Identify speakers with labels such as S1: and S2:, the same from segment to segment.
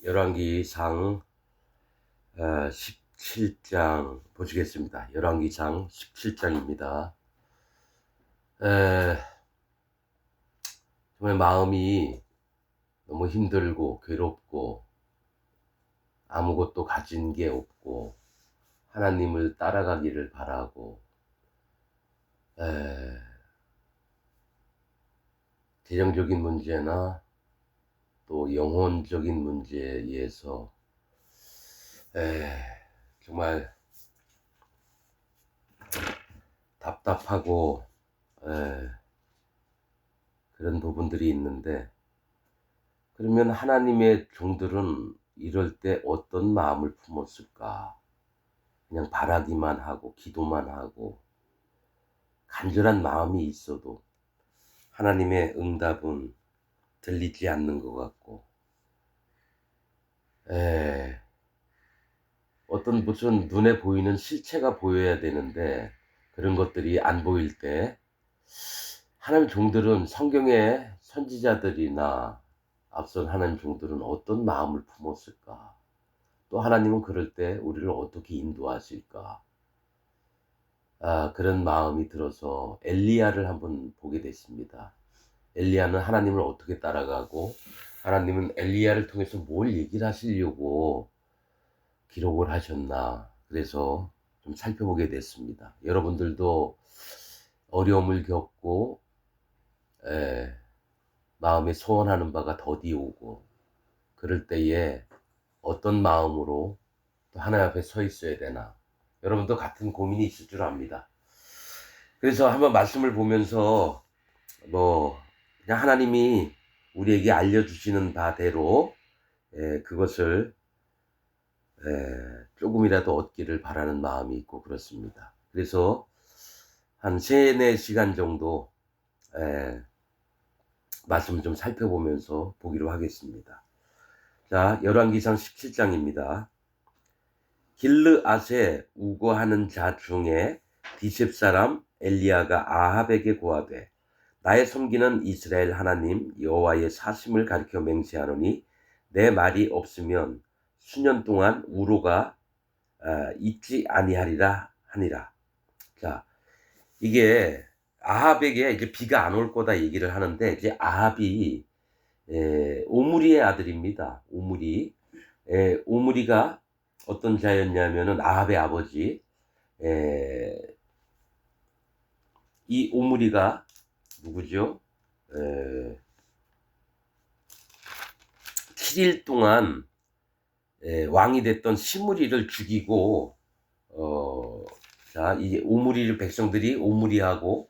S1: 열왕기상 17장 보시겠습니다. 열왕기상 17장입니다. 정말 마음이 너무 힘들고 괴롭고 아무것도 가진 게 없고 하나님을 따라가기를 바라고 재정적인 문제나 또 영혼적인 문제에 의해서 정말 답답하고 그런 부분들이 있는데, 그러면 하나님의 종들은 이럴 때 어떤 마음을 품었을까? 그냥 바라기만 하고 기도만 하고 간절한 마음이 있어도 하나님의 응답은 들리지 않는 것 같고, 어떤 무슨 눈에 보이는 실체가 보여야 되는데 그런 것들이 안 보일 때 하나님 종들은, 성경의 선지자들이나 앞선 하나님 종들은 어떤 마음을 품었을까? 또 하나님은 그럴 때 우리를 어떻게 인도하실까? 그런 마음이 들어서 엘리야를 한번 보게 됐습니다. 엘리야는 하나님을 어떻게 따라가고 하나님은 엘리야를 통해서 뭘 얘기를 하시려고 기록을 하셨나, 그래서 좀 살펴보게 됐습니다. 여러분들도 어려움을 겪고 마음에 소원하는 바가 더디 오고 그럴 때에 어떤 마음으로 또 하나님 앞에 서 있어야 되나, 여러분도 같은 고민이 있을 줄 압니다. 그래서 한번 말씀을 보면서 그냥 하나님이 우리에게 알려주시는 바대로 그것을 조금이라도 얻기를 바라는 마음이 있고 그렇습니다. 그래서 한 3-4시간 정도 말씀 좀 살펴보면서 보기로 하겠습니다. 자, 열왕기상 17장입니다. 길르앗에 우거하는 자 중에 디셉 사람 엘리야가 아합에게 고하되, 나의 섬기는 이스라엘 하나님 여호와의 사심을 가리켜 맹세하노니 내 말이 없으면 수년 동안 우로가 있지 아니하리라 하니라. 자, 이게 아합에게 이제 비가 안 올 거다 얘기를 하는데, 이제 아합이 오므리의 아들입니다. 오므리가 어떤 자였냐면은 아합의 아버지, 이 오므리가 누구죠? 7일 동안 왕이 됐던 시므리를 죽이고, 자, 이 오므리를 백성들이 오므리하고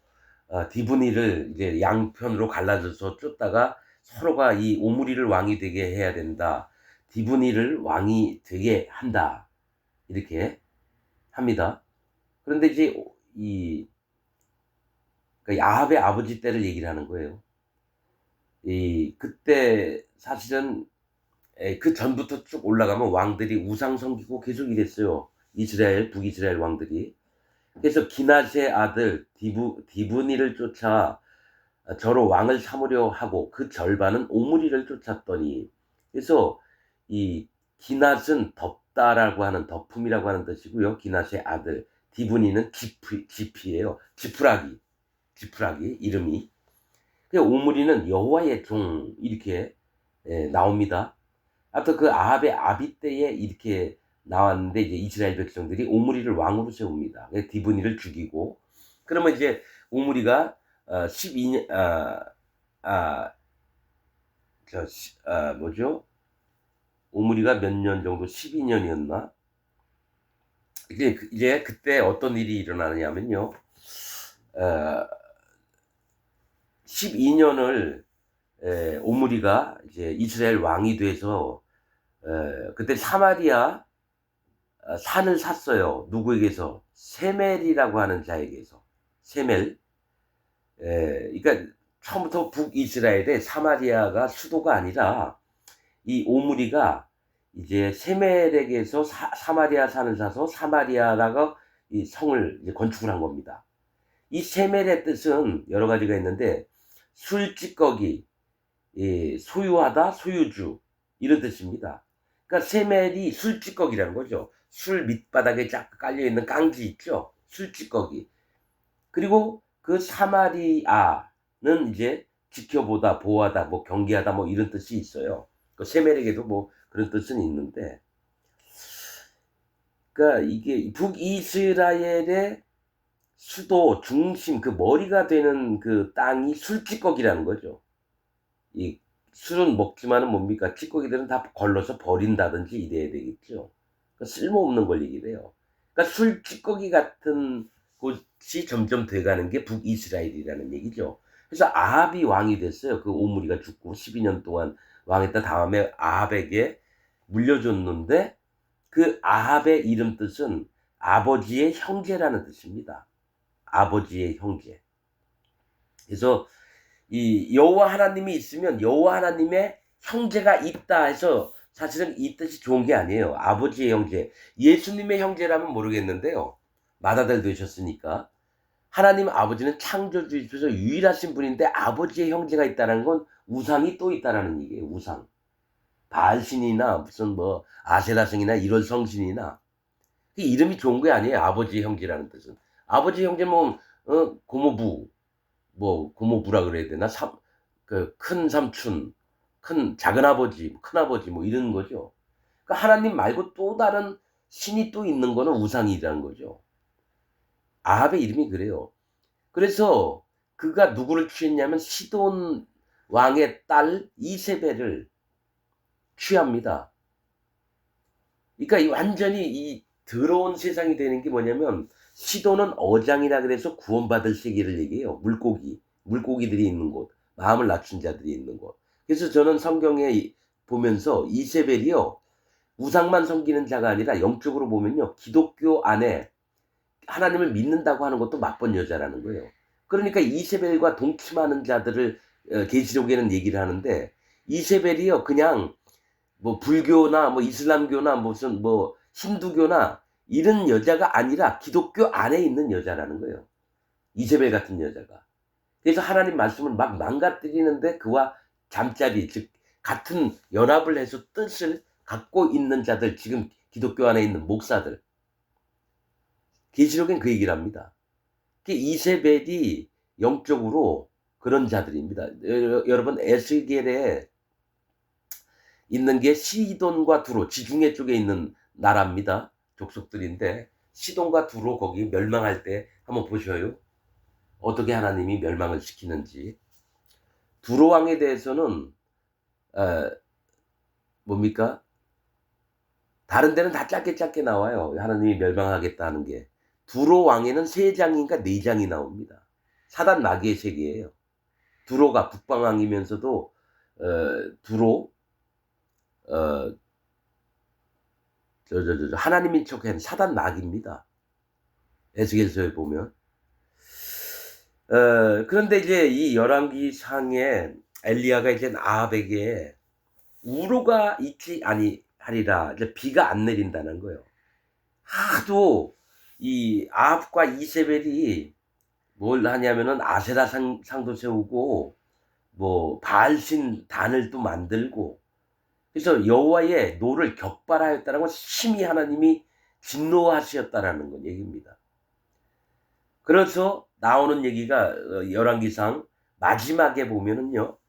S1: 디브니를 이제 양편으로 갈라져서 쫓다가 서로가 이 오므리를 왕이 되게 해야 된다, 디브니를 왕이 되게 한다, 이렇게 합니다. 그런데 이제 그러니까 야합의 아버지 때를 얘기를 하는 거예요. 그때 사실은 그 전부터 쭉 올라가면 왕들이 우상 섬기고 계속 이랬어요. 북이스라엘 왕들이. 그래서 기낫의 아들 디브니를 쫓아 저로 왕을 삼으려 하고 그 절반은 오므리를 쫓았더니, 그래서 이 기낫은 덮다라고 하는, 덮음이라고 하는 뜻이고요. 기낫의 아들 디브니는 지피예요. 지푸라기 이름이. 오므리는 여호와의 종, 이렇게 나옵니다. 아무튼 그 아합의 아비 때에 이렇게 나왔는데, 이제 이스라엘 백성들이 오므리를 왕으로 세웁니다. 디브니를 죽이고, 그러면 이제 오므리가 12년 오므리가 몇 년 정도, 12년이었나? 이제 그때 어떤 일이 일어나느냐면요. 12년을 오므리가 이제 이스라엘 왕이 돼서 그때 사마리아 산을 샀어요. 누구에게서? 세멜이라고 하는 자에게서. 세멜. 그러니까 처음부터 북이스라엘에 사마리아가 수도가 아니라 이 오므리가 이제 세멜에게서 사마리아 산을 사서 사마리아라고 이 성을 이제 건축을 한 겁니다. 이 세멜의 뜻은 여러 가지가 있는데, 술찌꺼기, 소유하다, 소유주, 이런 뜻입니다. 그러니까 세멜이 술찌꺼기라는 거죠. 술 밑바닥에 쫙 깔려있는 깡지 있죠. 술찌꺼기. 그리고 그 사마리아는 이제 지켜보다, 보호하다, 뭐 경계하다, 뭐 이런 뜻이 있어요. 그 세멜에게도 뭐 그런 뜻은 있는데, 그러니까 이게 북이스라엘의 수도 중심, 그 머리가 되는 그 땅이 술찌꺼기라는 거죠. 이 술은 먹지만은 뭡니까? 찌꺼기들은 다 걸러서 버린다든지 이래야 되겠죠. 그러니까 쓸모없는 걸 얘기를 해요. 그러니까 술찌꺼기 같은 곳이 점점 돼가는 게 북이스라엘이라는 얘기죠. 그래서 아합이 왕이 됐어요. 그 오므리가 죽고 12년 동안 왕했다 다음에 아합에게 물려줬는데, 그 아합의 이름 뜻은 아버지의 형제라는 뜻입니다. 아버지의 형제. 그래서 이 여호와 하나님이 있으면 여호와 하나님의 형제가 있다 해서 사실은 이 뜻이 좋은 게 아니에요. 아버지의 형제. 예수님의 형제라면 모르겠는데요. 맏아들 되셨으니까. 하나님 아버지는 창조주이셔서 유일하신 분인데 아버지의 형제가 있다는 건 우상이 또 있다라는 얘기예요. 우상. 바알신이나 무슨 뭐 아세라성이나 이런 성신이나. 이름이 좋은 게 아니에요. 아버지의 형제라는 뜻은. 아버지 형제면 고모부, 뭐 고모부라 그래야 되나? 그 큰 삼촌, 작은 아버지, 큰 아버지 뭐 이런 거죠. 그러니까 하나님 말고 또 다른 신이 또 있는 거는 우상이라는 거죠. 아합의 이름이 그래요. 그래서 그가 누구를 취했냐면 시돈 왕의 딸 이세벨을 취합니다. 그러니까 완전히 이 더러운 세상이 되는 게 뭐냐면, 시도는 어장이라 그래서 구원받을 세계를 얘기해요. 물고기들이 있는 곳, 마음을 낮춘 자들이 있는 곳. 그래서 저는 성경에 보면서 이세벨이요, 우상만 섬기는 자가 아니라 영적으로 보면요, 기독교 안에 하나님을 믿는다고 하는 것도 맞번 여자라는 거예요. 그러니까 이세벨과 동침하는 자들을 계시록에는 얘기를 하는데, 이세벨이요 그냥 뭐 불교나 뭐 이슬람교나 무슨 뭐 힌두교나 이런 여자가 아니라 기독교 안에 있는 여자라는 거예요. 이세벨 같은 여자가. 그래서 하나님 말씀을 막 망가뜨리는데 그와 잠자리, 즉 같은 연합을 해서 뜻을 갖고 있는 자들, 지금 기독교 안에 있는 목사들, 계시록엔 그 얘기를 합니다. 이세벨이 영적으로 그런 자들입니다. 여러분 에스겔에 있는 게 시돈과 두로, 지중해 쪽에 있는 나라입니다. 족속들인데 시돈과 두로 거기 멸망할 때 한번 보셔요. 어떻게 하나님이 멸망을 시키는지. 두로 왕에 대해서는 뭡니까? 다른 데는 다 짧게 나와요. 하나님이 멸망하겠다는 게. 두로 왕에는 3장인가 4장이 나옵니다. 사단 마귀의 세계예요. 두로가 북방왕이면서도 두로 하나님인 척한 사단 마귀입니다. 에스겔서에 보면. 그런데 이제 이 열왕기상에 엘리야가 이제 아합에게 우로가 있지 아니하리라, 이제 비가 안 내린다는 거예요. 하도 이 아합과 이세벨이 뭘 하냐면은 아세라 상도 세우고 뭐 바알신 단을 또 만들고, 그래서 여호와의 노를 격발하였다는 건 심히 하나님이 진노하셨다라는 건 얘기입니다. 그래서 나오는 얘기가 열왕기상 마지막에 보면은요,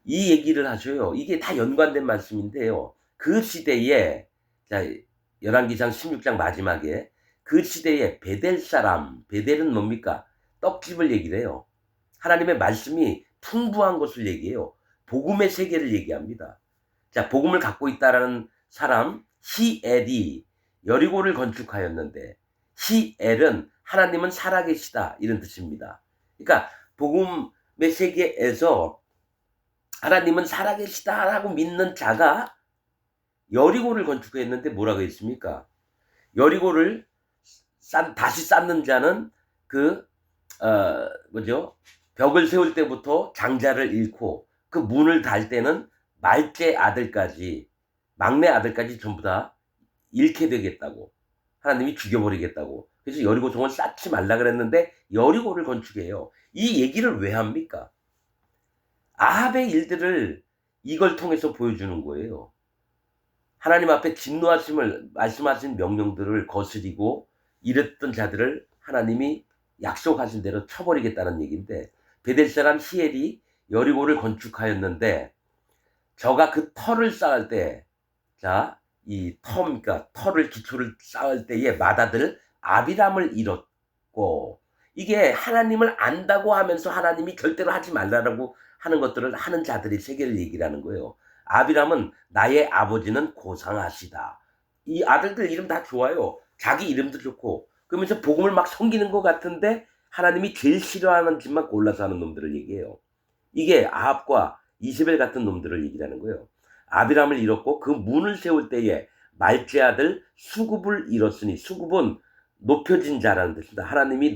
S1: 이 얘기를 하셔요. 이게 다 연관된 말씀인데요. 그 시대에, 자, 열왕기상 16장 마지막에 그 시대에 베델 사람, 베델은 뭡니까? 떡집을 얘기를 해요. 하나님의 말씀이 풍부한 것을 얘기해요. 복음의 세계를 얘기합니다. 자, 복음을 갖고 있다라는 사람 히엘이 여리고를 건축하였는데, 히엘은 하나님은 살아계시다 이런 뜻입니다. 그러니까 복음의 세계에서 하나님은 살아계시다라고 믿는 자가 여리고를 건축했는데 뭐라고 했습니까? 여리고를 다시 쌓는 자는 벽을 세울 때부터 장자를 잃고 그 문을 달 때는 말째 아들까지, 막내 아들까지 전부 다 잃게 되겠다고, 하나님이 죽여버리겠다고. 그래서 여리고 성을 쌓지 말라 그랬는데 여리고를 건축해요. 이 얘기를 왜 합니까? 아합의 일들을 이걸 통해서 보여주는 거예요. 하나님 앞에 진노하심을 말씀하신 명령들을 거스리고 이랬던 자들을 하나님이 약속하신 대로 쳐버리겠다는 얘기인데, 베델 사람 히엘이 여리고를 건축하였는데 저가 그 터를 쌓을 때, 자, 이 터입니까? 터를 기초를 쌓을 때에 맏아들 아비람을 잃었고, 이게 하나님을 안다고 하면서 하나님이 절대로 하지 말라라고 하는 것들을 하는 자들의 세계를 얘기를 하는 거예요. 아비람은 나의 아버지는 고상하시다. 이 아들들 이름 다 좋아요. 자기 이름도 좋고. 그러면서 복음을 막 섬기는 것 같은데 하나님이 제일 싫어하는 짓만 골라서 하는 놈들을 얘기해요. 이게 아합과 이세벨 같은 놈들을 얘기하는 거예요. 아비람을 잃었고 그 문을 세울 때에 말제 아들 수굽을 잃었으니, 수굽은 높여진 자라는 뜻입니다. 하나님이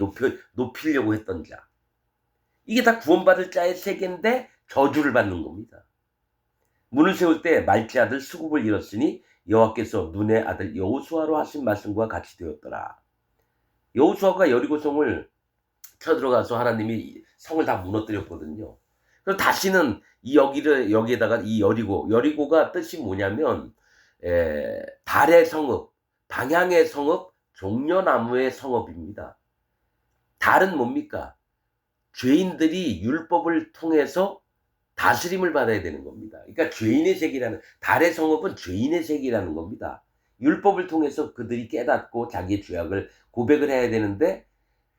S1: 높이려고 했던 자. 이게 다 구원받을 자의 세계인데 저주를 받는 겁니다. 문을 세울 때 말제 아들 수굽을 잃었으니 여호와께서 눈의 아들 여호수아로 하신 말씀과 같이 되었더라. 여호수아가 여리고성을 쳐들어가서 하나님이 성을 다 무너뜨렸거든요. 그럼 다시는 여기에다가 이 여리고가 뜻이 뭐냐면, 달의 성읍, 방향의 성읍, 종려나무의 성읍입니다. 달은 뭡니까? 죄인들이 율법을 통해서 다스림을 받아야 되는 겁니다. 그러니까 죄인의 세계라는, 달의 성읍은 죄인의 세계라는 겁니다. 율법을 통해서 그들이 깨닫고 자기의 죄악을 고백을 해야 되는데,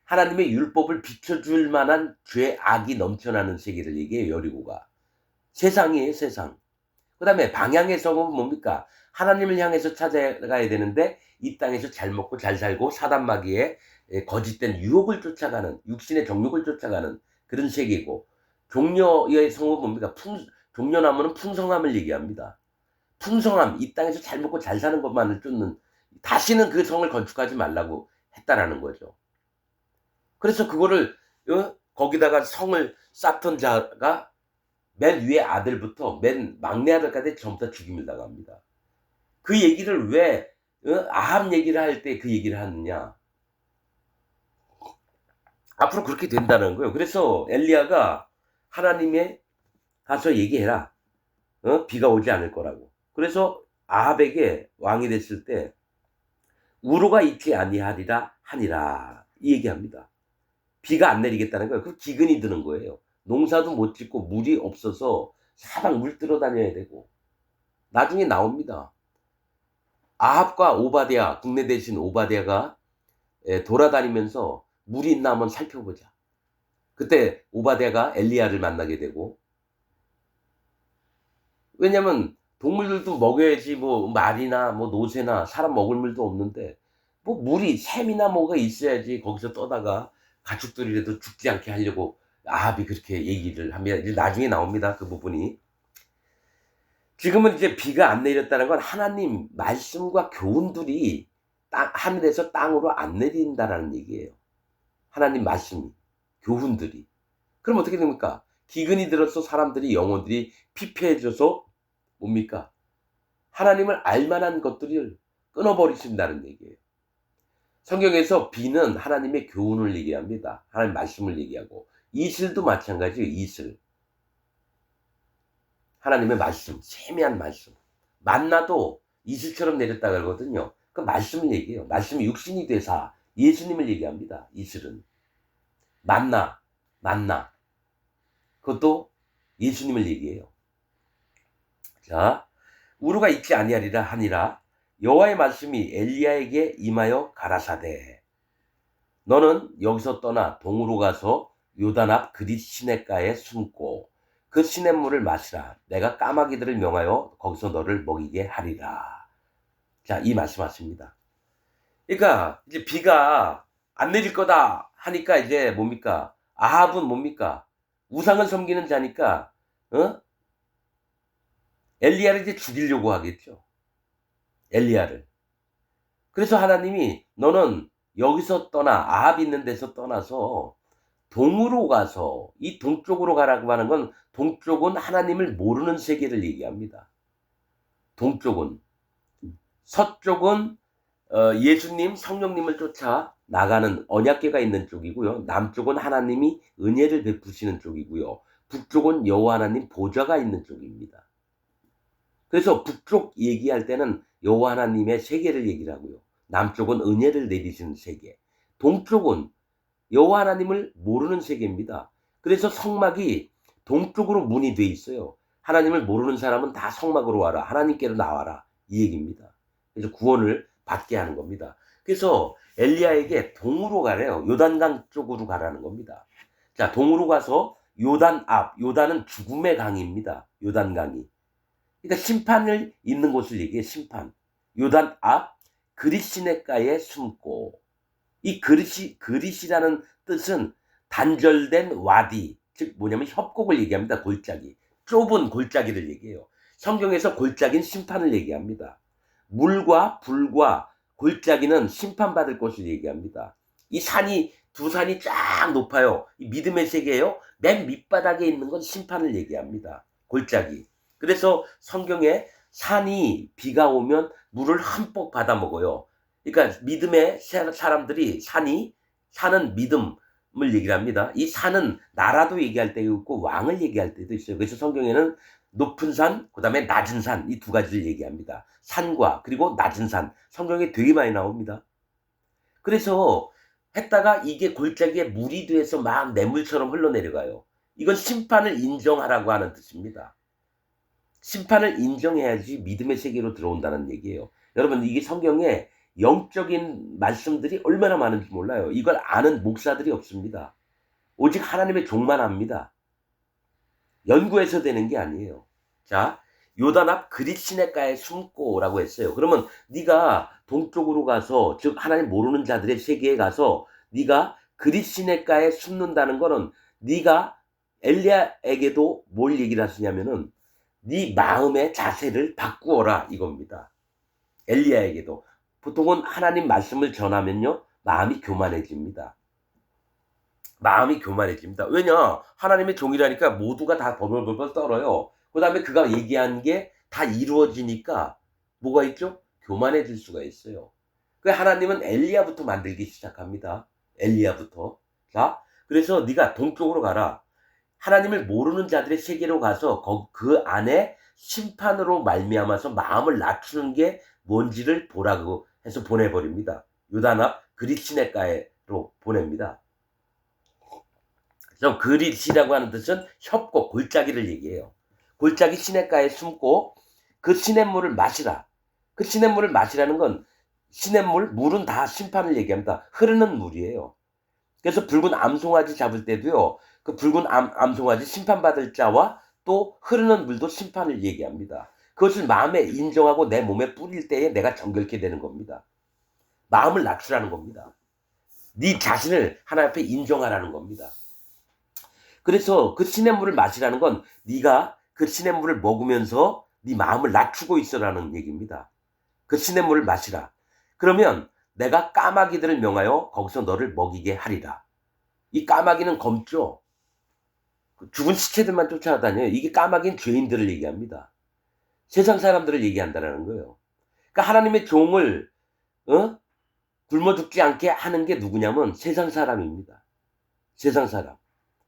S1: 하나님의 율법을 비춰줄 만한 죄악이 넘쳐나는 세계를 얘기해요, 여리고가. 세상이에요, 세상. 그 다음에 방향의 성읍은 뭡니까? 하나님을 향해서 찾아가야 되는데 이 땅에서 잘 먹고 잘 살고 사단마귀의 거짓된 유혹을 쫓아가는, 육신의 정욕을 쫓아가는 그런 세계고, 종려의 성읍은 뭡니까? 종려나무는 풍성함을 얘기합니다. 풍성함, 이 땅에서 잘 먹고 잘 사는 것만을 쫓는, 다시는 그 성을 건축하지 말라고 했다라는 거죠. 그래서 그거를 거기다가 성을 쌓던 자가 맨 위에 아들부터 맨 막내 아들까지 전부 다 죽임을 당합니다. 그 얘기를 왜 아합 얘기를 할 때 그 얘기를 하느냐? 앞으로 그렇게 된다는 거예요. 그래서 엘리야가 하나님의 가서 얘기해라. 비가 오지 않을 거라고. 그래서 아합에게 왕이 됐을 때 우로가 있지 아니하리라 하니라, 이 얘기합니다. 비가 안 내리겠다는 거예요. 그 기근이 드는 거예요. 농사도 못 짓고 물이 없어서 사방 물 들어 다녀야 되고. 나중에 나옵니다. 아합과 오바댜, 국내 대신 오바댜가 돌아다니면서 물이 있나 한번 살펴보자. 그때 오바댜가 엘리야를 만나게 되고, 왜냐면 동물들도 먹여야지, 뭐 말이나 뭐 노새나 사람 먹을 물도 없는데 뭐 물이 샘이나 뭐가 있어야지 거기서 떠다가 가축들이라도 죽지 않게 하려고 아합이 그렇게 얘기를 합니다. 이제 나중에 나옵니다, 그 부분이. 지금은 이제 비가 안 내렸다는 건 하나님 말씀과 교훈들이 하늘에서 땅으로 안 내린다라는 얘기예요. 하나님 말씀이, 교훈들이. 그럼 어떻게 됩니까? 기근이 들어서 사람들이, 영혼들이 피폐해져서 뭡니까? 하나님을 알만한 것들을 끊어버리신다는 얘기예요. 성경에서 비는 하나님의 교훈을 얘기합니다. 하나님 말씀을 얘기하고, 이슬도 마찬가지예요. 이슬, 하나님의 말씀, 세미한 말씀. 만나도 이슬처럼 내렸다 그러거든요. 그 말씀을 얘기해요. 말씀이 육신이 되사 예수님을 얘기합니다. 이슬은 만나, 그것도 예수님을 얘기해요. 자, 우루가 있지 아니하리라 하니라. 여호와의 말씀이 엘리야에게 임하여 가라사대, 너는 여기서 떠나 동으로 가서 요단 앞 그릿 시냇가에 숨고 그 시냇물을 마시라. 내가 까마귀들을 명하여 거기서 너를 먹이게 하리라. 자, 이 말씀하십니다. 그러니까 이제 비가 안 내릴 거다 하니까 이제 뭡니까? 아합은 뭡니까? 우상을 섬기는 자니까 엘리야를 이제 죽이려고 하겠죠. 엘리야를. 그래서 하나님이 너는 여기서 떠나, 아합 있는 데서 떠나서 동으로 가서, 이 동쪽으로 가라고 하는 건, 동쪽은 하나님을 모르는 세계를 얘기합니다. 동쪽은. 서쪽은 예수님, 성령님을 쫓아 나가는 언약궤가 있는 쪽이고요. 남쪽은 하나님이 은혜를 베푸시는 쪽이고요. 북쪽은 여호와 하나님 보좌가 있는 쪽입니다. 그래서 북쪽 얘기할 때는 여호와 하나님의 세계를 얘기를 하고요. 남쪽은 은혜를 내리시는 세계. 동쪽은 여호와 하나님을 모르는 세계입니다. 그래서 성막이 동쪽으로 문이 돼 있어요. 하나님을 모르는 사람은 다 성막으로 와라. 하나님께로 나와라. 이 얘기입니다. 그래서 구원을 받게 하는 겁니다. 그래서 엘리야에게 동으로 가래요. 요단강 쪽으로 가라는 겁니다. 자, 동으로 가서 요단 앞, 요단은 죽음의 강입니다. 요단강이. 그러니까 심판을 있는 곳을 얘기해, 심판. 요단 앞 그릿시냇가에 숨고, 이 그릿이라는 뜻은 단절된 와디, 즉 뭐냐면 협곡을 얘기합니다. 골짜기. 좁은 골짜기를 얘기해요. 성경에서 골짜기는 심판을 얘기합니다. 물과 불과 골짜기는 심판받을 것을 얘기합니다. 이 산이, 두 산이 쫙 높아요. 이 믿음의 세계예요. 맨 밑바닥에 있는 건 심판을 얘기합니다. 골짜기. 그래서 성경에 산이 비가 오면 물을 흠뻑 받아 먹어요. 그러니까 믿음의 사람들이 산은 믿음을 얘기를 합니다. 이 산은 나라도 얘기할 때도 있고 왕을 얘기할 때도 있어요. 그래서 성경에는 높은 산, 그 다음에 낮은 산, 이 두 가지를 얘기합니다. 산과 그리고 낮은 산. 성경에 되게 많이 나옵니다. 그래서 했다가 이게 골짜기에 물이 돼서 막 냇물처럼 흘러내려가요. 이건 심판을 인정하라고 하는 뜻입니다. 심판을 인정해야지 믿음의 세계로 들어온다는 얘기예요. 여러분, 이게 성경에 영적인 말씀들이 얼마나 많은지 몰라요. 이걸 아는 목사들이 없습니다. 오직 하나님의 종만 압니다. 연구해서 되는 게 아니에요. 자, 요단 앞 그릿시냇가에 숨고라고 했어요. 그러면 네가 동쪽으로 가서, 즉 하나님 모르는 자들의 세계에 가서 네가 그릿시냇가에 숨는다는 거는, 네가 엘리야에게도 뭘 얘기를 하시냐면은 네 마음의 자세를 바꾸어라 이겁니다. 엘리야에게도. 보통은 하나님 말씀을 전하면요, 마음이 교만해집니다. 마음이 교만해집니다. 왜냐? 하나님의 종이라니까 모두가 다 버벌버벌 떨어요. 그 다음에 그가 얘기한 게 다 이루어지니까 뭐가 있죠? 교만해질 수가 있어요. 그 하나님은 엘리야부터 만들기 시작합니다. 엘리야부터. 자, 그래서 네가 동쪽으로 가라. 하나님을 모르는 자들의 세계로 가서 그 안에 심판으로 말미암아서 마음을 낮추는 게 뭔지를 보라고 해서 보내버립니다. 요단 앞 그릿시냇가로 보냅니다. 그래서 그릿이라고 하는 뜻은 협곡, 골짜기를 얘기해요. 골짜기 시냇가에 숨고 그 시냇물을 마시라. 그 시냇물을 마시라는 건, 시냇물, 물은 다 심판을 얘기합니다. 흐르는 물이에요. 그래서 붉은 암송아지 잡을 때도요, 그 붉은 암송아지 심판받을 자와 또 흐르는 물도 심판을 얘기합니다. 그것을 마음에 인정하고 내 몸에 뿌릴 때에 내가 정결케 되는 겁니다. 마음을 낮추라는 겁니다. 네 자신을 하나님 앞에 인정하라는 겁니다. 그래서 그 시냇물을 마시라는 건 네가 그 시냇물을 먹으면서 네 마음을 낮추고 있어라는 얘기입니다. 그 시냇물을 마시라. 그러면 내가 까마귀들을 명하여 거기서 너를 먹이게 하리라. 이 까마귀는 검죠. 죽은 시체들만 쫓아다녀요. 이게 까마귀는 죄인들을 얘기합니다. 세상 사람들을 얘기한다는 거예요. 그러니까 하나님의 종을 굶어 죽지 않게 하는 게 누구냐면 세상 사람입니다. 세상 사람.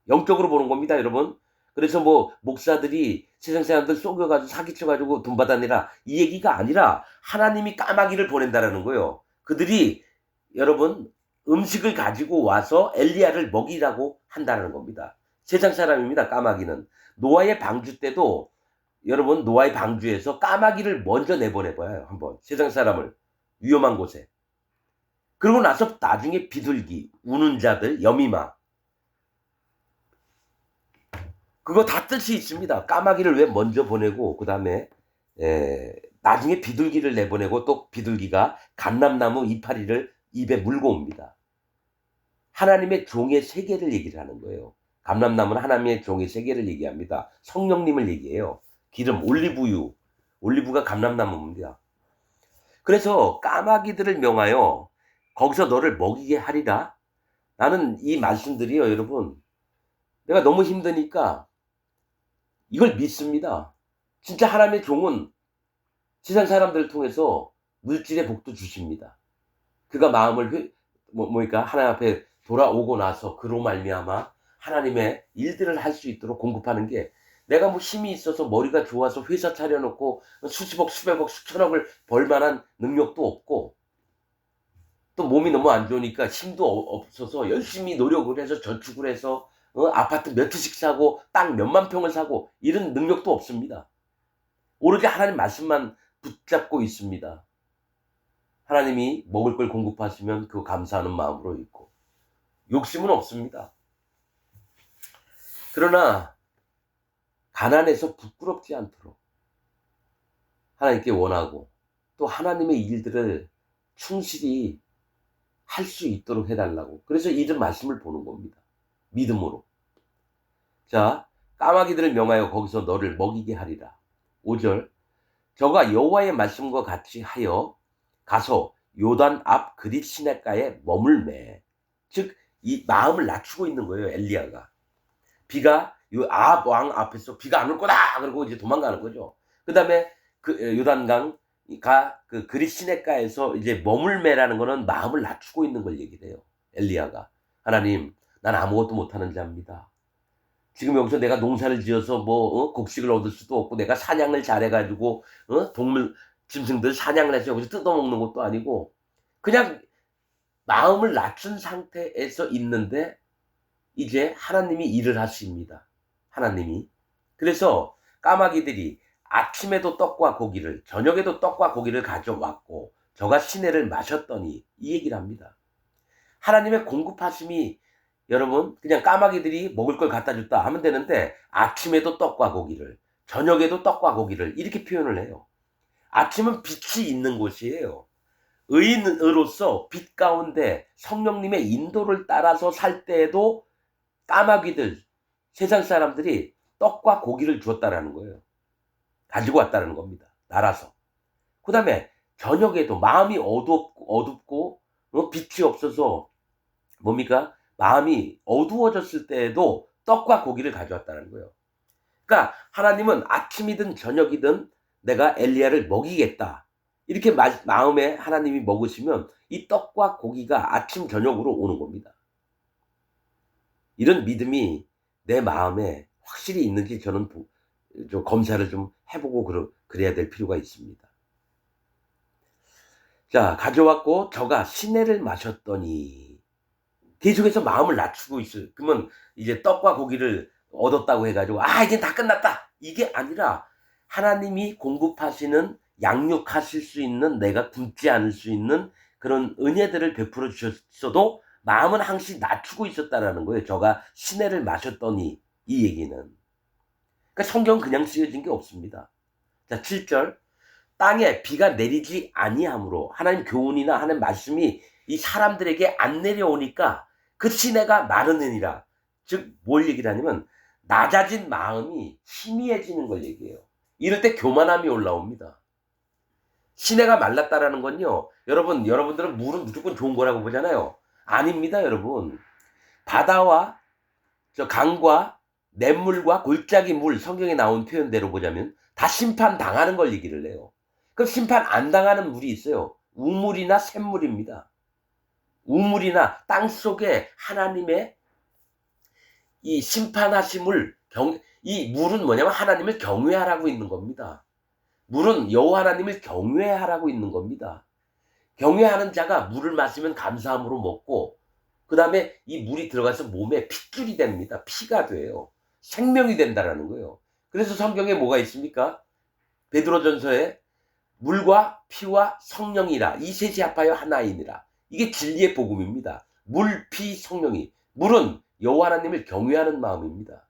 S1: 영적으로 보는 겁니다, 여러분. 그래서 뭐 목사들이 세상 사람들 속여가지고 사기쳐가지고 돈 받아내라, 이 얘기가 아니라 하나님이 까마귀를 보낸다라는 거예요. 그들이 여러분 음식을 가지고 와서 엘리야를 먹이라고 한다는 겁니다. 세상 사람입니다, 까마귀는. 노아의 방주 때도 여러분, 노아의 방주에서 까마귀를 먼저 내보내봐요. 한번 세상 사람을 위험한 곳에. 그러고 나서 나중에 비둘기, 우는 자들, 여미마, 그거 다 뜻이 있습니다. 까마귀를 왜 먼저 보내고 그 다음에 나중에 비둘기를 내보내고 또 비둘기가 감람나무 이파리를 입에 물고 옵니다. 하나님의 종의 세계를 얘기를 하는 거예요. 감람나무는 하나님의 종의 세계를 얘기합니다. 성령님을 얘기해요. 기름, 올리브유, 올리브가 감람나무입니다. 그래서 까마귀들을 명하여 거기서 너를 먹이게 하리라. 나는 이 말씀들이요, 여러분, 내가 너무 힘드니까 이걸 믿습니다. 진짜 하나님의 종은 세상 사람들을 통해서 물질의 복도 주십니다. 그가 마음을 뭐니까 하나님 앞에 돌아오고 나서 그로 말미암아 하나님의 일들을 할 수 있도록 공급하는 게, 내가 뭐 힘이 있어서 머리가 좋아서 회사 차려놓고 수십억, 수백억, 수천억을 벌 만한 능력도 없고, 또 몸이 너무 안 좋으니까 힘도 없어서 열심히 노력을 해서 저축을 해서 아파트 몇 채씩 사고 땅 몇만 평을 사고 이런 능력도 없습니다. 오로지 하나님 말씀만 붙잡고 있습니다. 하나님이 먹을 걸 공급하시면 그 감사하는 마음으로 있고, 욕심은 없습니다. 그러나 가난해서 부끄럽지 않도록 하나님께 원하고, 또 하나님의 일들을 충실히 할 수 있도록 해달라고. 그래서 이런 말씀을 보는 겁니다. 믿음으로. 자, 까마귀들을 명하여 거기서 너를 먹이게 하리라. 5절, 저가 여호와의 말씀과 같이 하여 가서 요단 앞 그릿 시냇가에 머물매. 즉, 이 마음을 낮추고 있는 거예요, 엘리야가. 비가 요 아합 왕 앞에서 비가 안 올 거다 그러고 이제 도망가는 거죠. 그다음에 그 요단강가 그 그릿 시냇가에서 이제 머물매라는 거는 마음을 낮추고 있는 걸 얘기를 해요. 엘리야가, 하나님, 난 아무것도 못하는 자입니다. 지금 여기서 내가 농사를 지어서 곡식을 얻을 수도 없고, 내가 사냥을 잘해가지고 동물 짐승들 사냥을 해서 여기서 뜯어먹는 것도 아니고, 그냥 마음을 낮춘 상태에서 있는데 이제 하나님이 일을 하십니다. 하나님이. 그래서 까마귀들이 아침에도 떡과 고기를, 저녁에도 떡과 고기를 가져왔고 저가 시내를 마셨더니, 이 얘기를 합니다. 하나님의 공급하심이, 여러분, 그냥 까마귀들이 먹을 걸 갖다 줬다 하면 되는데 아침에도 떡과 고기를, 저녁에도 떡과 고기를, 이렇게 표현을 해요. 아침은 빛이 있는 곳이에요. 의인으로서 빛 가운데 성령님의 인도를 따라서 살 때에도 까마귀들, 세상 사람들이 떡과 고기를 주었다라는 거예요. 가지고 왔다는 겁니다. 날아서. 그 다음에 저녁에도 마음이 어둡고 빛이 없어서 뭡니까? 마음이 어두워졌을 때에도 떡과 고기를 가져왔다는 거예요. 그러니까 하나님은 아침이든 저녁이든 내가 엘리야를 먹이겠다, 이렇게 마음에 하나님이 먹으시면 이 떡과 고기가 아침 저녁으로 오는 겁니다. 이런 믿음이 내 마음에 확실히 있는지 저는 좀 검사를 좀 해보고 그래야 될 필요가 있습니다. 자, 가져왔고 저가 시내를 마셨더니, 계속해서 마음을 낮추고 있어요. 그러면 이제 떡과 고기를 얻었다고 해가지고 이제 다 끝났다, 이게 아니라 하나님이 공급하시는, 양육하실 수 있는, 내가 굶지 않을 수 있는 그런 은혜들을 베풀어 주셨어도 마음은 항시 낮추고 있었다라는 거예요. 저가 시내를 마셨더니, 이 얘기는. 그러니까 성경은 그냥 쓰여진 게 없습니다. 자, 7절, 땅에 비가 내리지 아니하므로, 하나님 교훈이나 하나님 말씀이 이 사람들에게 안 내려오니까 그 시내가 마르느니라. 즉 뭘 얘기를 하냐면 낮아진 마음이 희미해지는 걸 얘기해요. 이럴 때 교만함이 올라옵니다. 시내가 말랐다라는 건요, 여러분들은 물은 무조건 좋은 거라고 보잖아요. 아닙니다, 여러분. 바다와 강과 냇물과 골짜기 물, 성경에 나온 표현대로 보자면 다 심판 당하는 걸 얘기를 해요. 그럼 심판 안 당하는 물이 있어요. 우물이나 샘물입니다. 우물이나 땅 속에 하나님의 이 심판하심을, 이 물은 뭐냐면 하나님을 경외하라고 있는 겁니다. 물은 여호와 하나님을 경외하라고 있는 겁니다. 경외하는 자가 물을 마시면 감사함으로 먹고, 그 다음에 이 물이 들어가서 몸에 핏줄이 됩니다. 피가 돼요. 생명이 된다라는 거예요. 그래서 성경에 뭐가 있습니까? 베드로전서에 물과 피와 성령이라, 이 셋이 합하여 하나이니라. 이게 진리의 복음입니다. 물, 피, 성령이. 물은 여호와 하나님을 경외하는 마음입니다.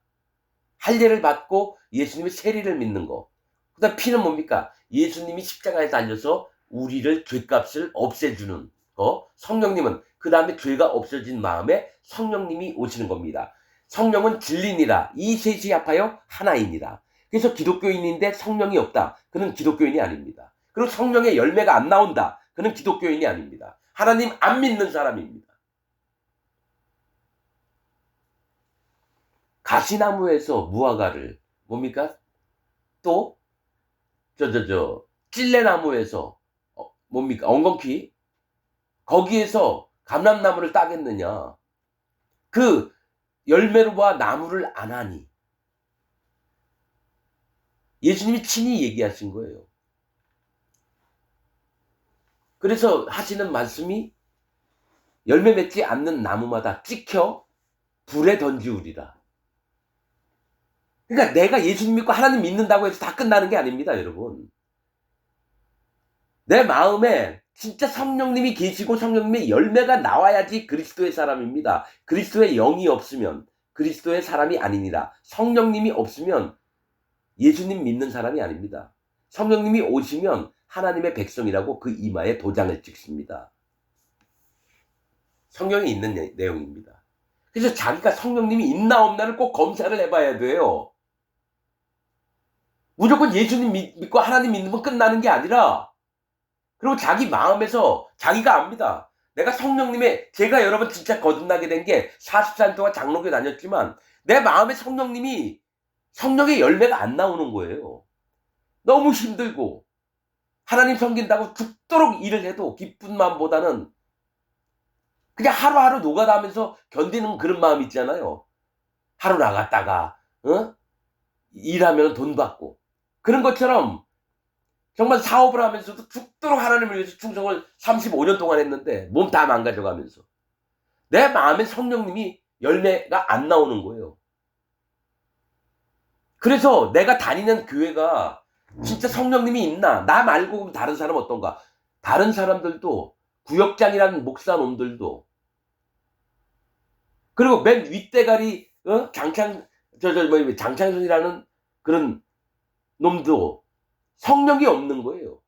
S1: 할례를 받고 예수님의 세리를 믿는 거. 그 다음 피는 뭡니까? 예수님이 십자가에 달려서 우리를 죄값을 없애주는 거. 성령님은 그 다음에 죄가 없어진 마음에 성령님이 오시는 겁니다. 성령은 진리니라, 이 셋이 합하여 하나이니라. 그래서 기독교인인데 성령이 없다, 그는 기독교인이 아닙니다. 그리고 성령의 열매가 안 나온다, 그는 기독교인이 아닙니다. 하나님 안 믿는 사람입니다. 가시나무에서 무화과를, 뭡니까? 또 찔레나무에서 뭡니까? 엉겅퀴, 거기에서 감람나무를 따겠느냐? 그 열매로 봐 나무를 안 하니. 예수님이 친히 얘기하신 거예요. 그래서 하시는 말씀이 열매 맺지 않는 나무마다 찍혀 불에 던지우리라. 그러니까 내가 예수님 믿고 하나님 믿는다고 해서 다 끝나는 게 아닙니다, 여러분. 내 마음에 진짜 성령님이 계시고 성령님의 열매가 나와야지 그리스도의 사람입니다. 그리스도의 영이 없으면 그리스도의 사람이 아니니라. 성령님이 없으면 예수님 믿는 사람이 아닙니다. 성령님이 오시면 하나님의 백성이라고 그 이마에 도장을 찍습니다. 성경에 있는 내용입니다. 그래서 자기가 성령님이 있나 없나를 꼭 검사를 해봐야 돼요. 무조건 예수님 믿고 하나님 믿으면 끝나는 게 아니라, 그리고 자기 마음에서 자기가 압니다. 내가 제가 여러분 진짜 거듭나게 된 게 40살 동안 장로교 다녔지만 내 마음에 성령의 열매가 안 나오는 거예요. 너무 힘들고 하나님 섬긴다고 죽도록 일을 해도 기쁜 마음보다는 그냥 하루하루 노가다하면서 견디는 그런 마음 있잖아요. 하루 나갔다가 일하면 돈 받고 그런 것처럼 정말 사업을 하면서도 죽도록 하나님을 위해서 충성을 35년 동안 했는데 몸 다 망가져가면서 내 마음에 성령님이 열매가 안 나오는 거예요. 그래서 내가 다니는 교회가 진짜 성령님이 있나, 나 말고 다른 사람 어떤가, 다른 사람들도 구역장이라는 목사놈들도, 그리고 맨 윗대가리 장창선이라는 그런 놈도 성령이 없는 거예요.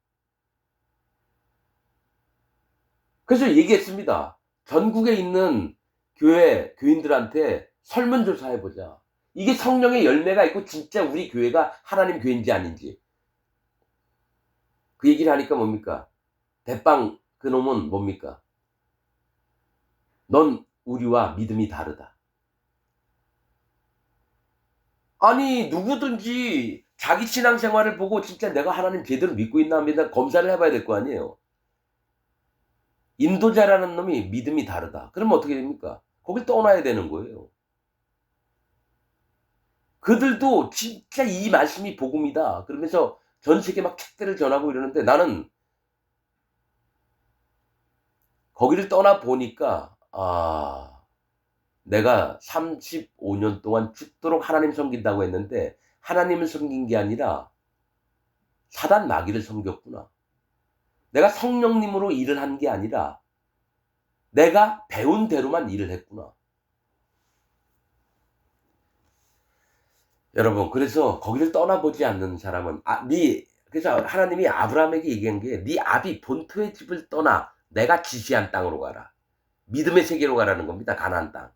S1: 그래서 얘기했습니다. 전국에 있는 교인들한테 설문조사 해보자. 이게 성령의 열매가 있고 진짜 우리 교회가 하나님 교회인지 아닌지. 그 얘기를 하니까 뭡니까? 대빵 그놈은 뭡니까? 넌 우리와 믿음이 다르다. 아니, 누구든지 자기 신앙생활을 보고 진짜 내가 하나님 제대로 믿고 있나 안 믿나 검사를 해봐야 될 거 아니에요. 인도자라는 놈이 믿음이 다르다. 그러면 어떻게 됩니까? 거길 떠나야 되는 거예요. 그들도 진짜 이 말씀이 복음이다. 그러면서 전 세계 막 책들을 전하고 이러는데 나는 거기를 떠나 보니까 내가 35년 동안 죽도록 하나님 섬긴다고 했는데 하나님을 섬긴 게 아니라 사단 마귀를 섬겼구나. 내가 성령님으로 일을 한 게 아니라 내가 배운 대로만 일을 했구나. 여러분, 그래서 거기를 떠나보지 않는 사람은 그래서 하나님이 아브라함에게 얘기한 게 네 아비 본토의 집을 떠나 내가 지시한 땅으로 가라. 믿음의 세계로 가라는 겁니다. 가나안 땅.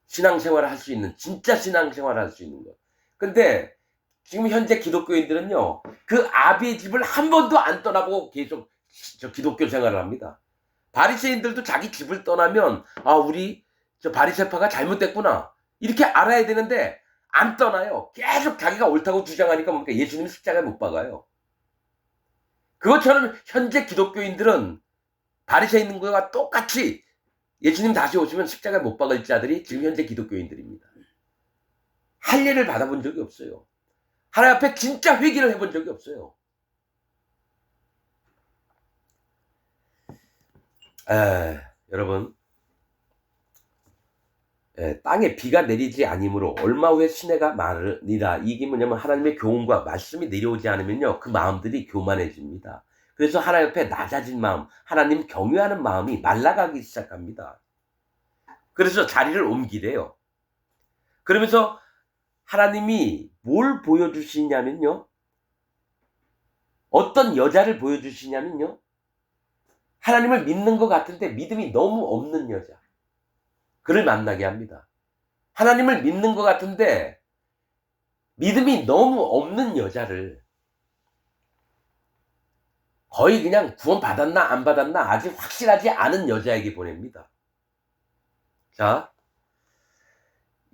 S1: 신앙생활을 할 수 있는, 진짜 신앙생활을 할 수 있는 거. 근데 지금 현재 기독교인들은요, 그 아비의 집을 한 번도 안 떠나보고 계속 기독교 생활을 합니다. 바리새인들도 자기 집을 떠나면 우리 바리새파가 잘못됐구나 이렇게 알아야 되는데 안 떠나요. 계속 자기가 옳다고 주장하니까 뭡니까? 예수님 십자가에 못 박아요. 그것처럼 현재 기독교인들은 바리새인들과 똑같이 예수님 다시 오시면 십자가에 못 박을 자들이 지금 현재 기독교인들입니다. 할례를 받아본 적이 없어요. 하나님 앞에 진짜 회개를 해본 적이 없어요. 여러분, 땅에 비가 내리지 아니므로 얼마 후에 시내가 마르니라. 이게 뭐냐면 하나님의 교훈과 말씀이 내려오지 않으면요, 그 마음들이 교만해집니다. 그래서 하나님 앞에 낮아진 마음, 하나님 경외하는 마음이 말라가기 시작합니다. 그래서 자리를 옮기래요. 그러면서 하나님이 뭘 보여주시냐면요, 어떤 여자를 보여주시냐면요, 하나님을 믿는 것 같은데 믿음이 너무 없는 여자, 그를 만나게 합니다. 하나님을 믿는 것 같은데 믿음이 너무 없는 여자를, 거의 그냥 구원 받았나 안 받았나 아직 확실하지 않은 여자에게 보냅니다. 자,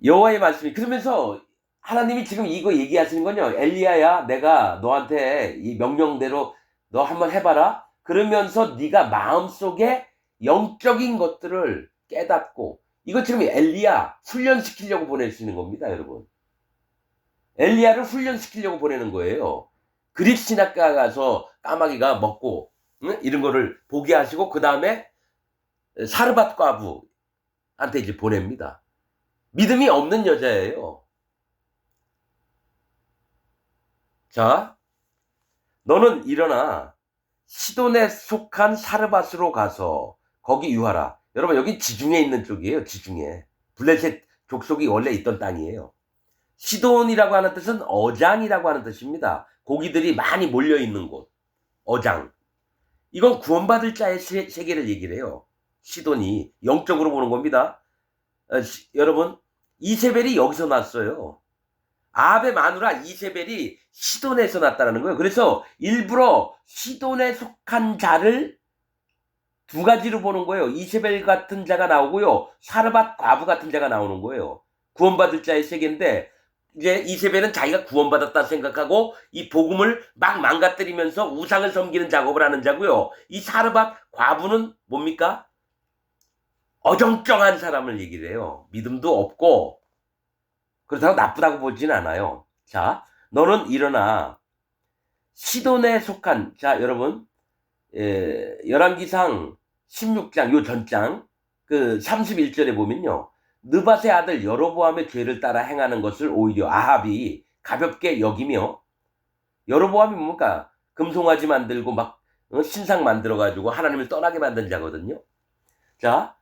S1: 여호와의 말씀이, 그러면서 하나님이 지금 이거 얘기하시는 건요, 엘리야야, 내가 너한테 이 명령대로 너 한번 해봐라. 그러면서 네가 마음속에 영적인 것들을 깨닫고, 이거 지금 엘리야 훈련시키려고 보내시는 겁니다, 여러분. 엘리야를 훈련시키려고 보내는 거예요. 그리스 신학가 가서 까마귀가 먹고 이런 거를 보게 하시고 그 다음에 사르밧 과부한테 이제 보냅니다. 믿음이 없는 여자예요. 자, 너는 일어나 시돈에 속한 사르밧으로 가서 거기 유하라. 여러분 여기 지중해 있는 쪽이에요. 지중해. 블레셋 족속이 원래 있던 땅이에요. 시돈이라고 하는 뜻은 어장이라고 하는 뜻입니다. 고기들이 많이 몰려있는 곳. 어장. 이건 구원받을 자의 세계를 얘기를 해요. 시돈이 영적으로 보는 겁니다. 여러분 이세벨이 여기서 났어요. 아합의 마누라 이세벨이 시돈에서 났다는 거예요. 그래서 일부러 시돈에 속한 자를 두 가지로 보는 거예요. 이세벨 같은 자가 나오고요. 사르밧 과부 같은 자가 나오는 거예요. 구원받을 자의 세계인데 이제 이세벨은 자기가 구원받았다 생각하고 이 복음을 막 망가뜨리면서 우상을 섬기는 작업을 하는 자고요. 이 사르밧 과부는 뭡니까? 어정쩡한 사람을 얘기를 해요. 믿음도 없고 그렇다고 나쁘다고 보진 않아요. 자, 너는 일어나 시돈에 속한, 자 여러분 열왕기상 16장 요 전장 그 31절에 보면요. 느밧의 아들 여로보암의 죄를 따라 행하는 것을 오히려 아합이 가볍게 여기며, 여로보암이 뭡니까? 금송아지 만들고 막 신상 만들어가지고 하나님을 떠나게 만든 자거든요. 자,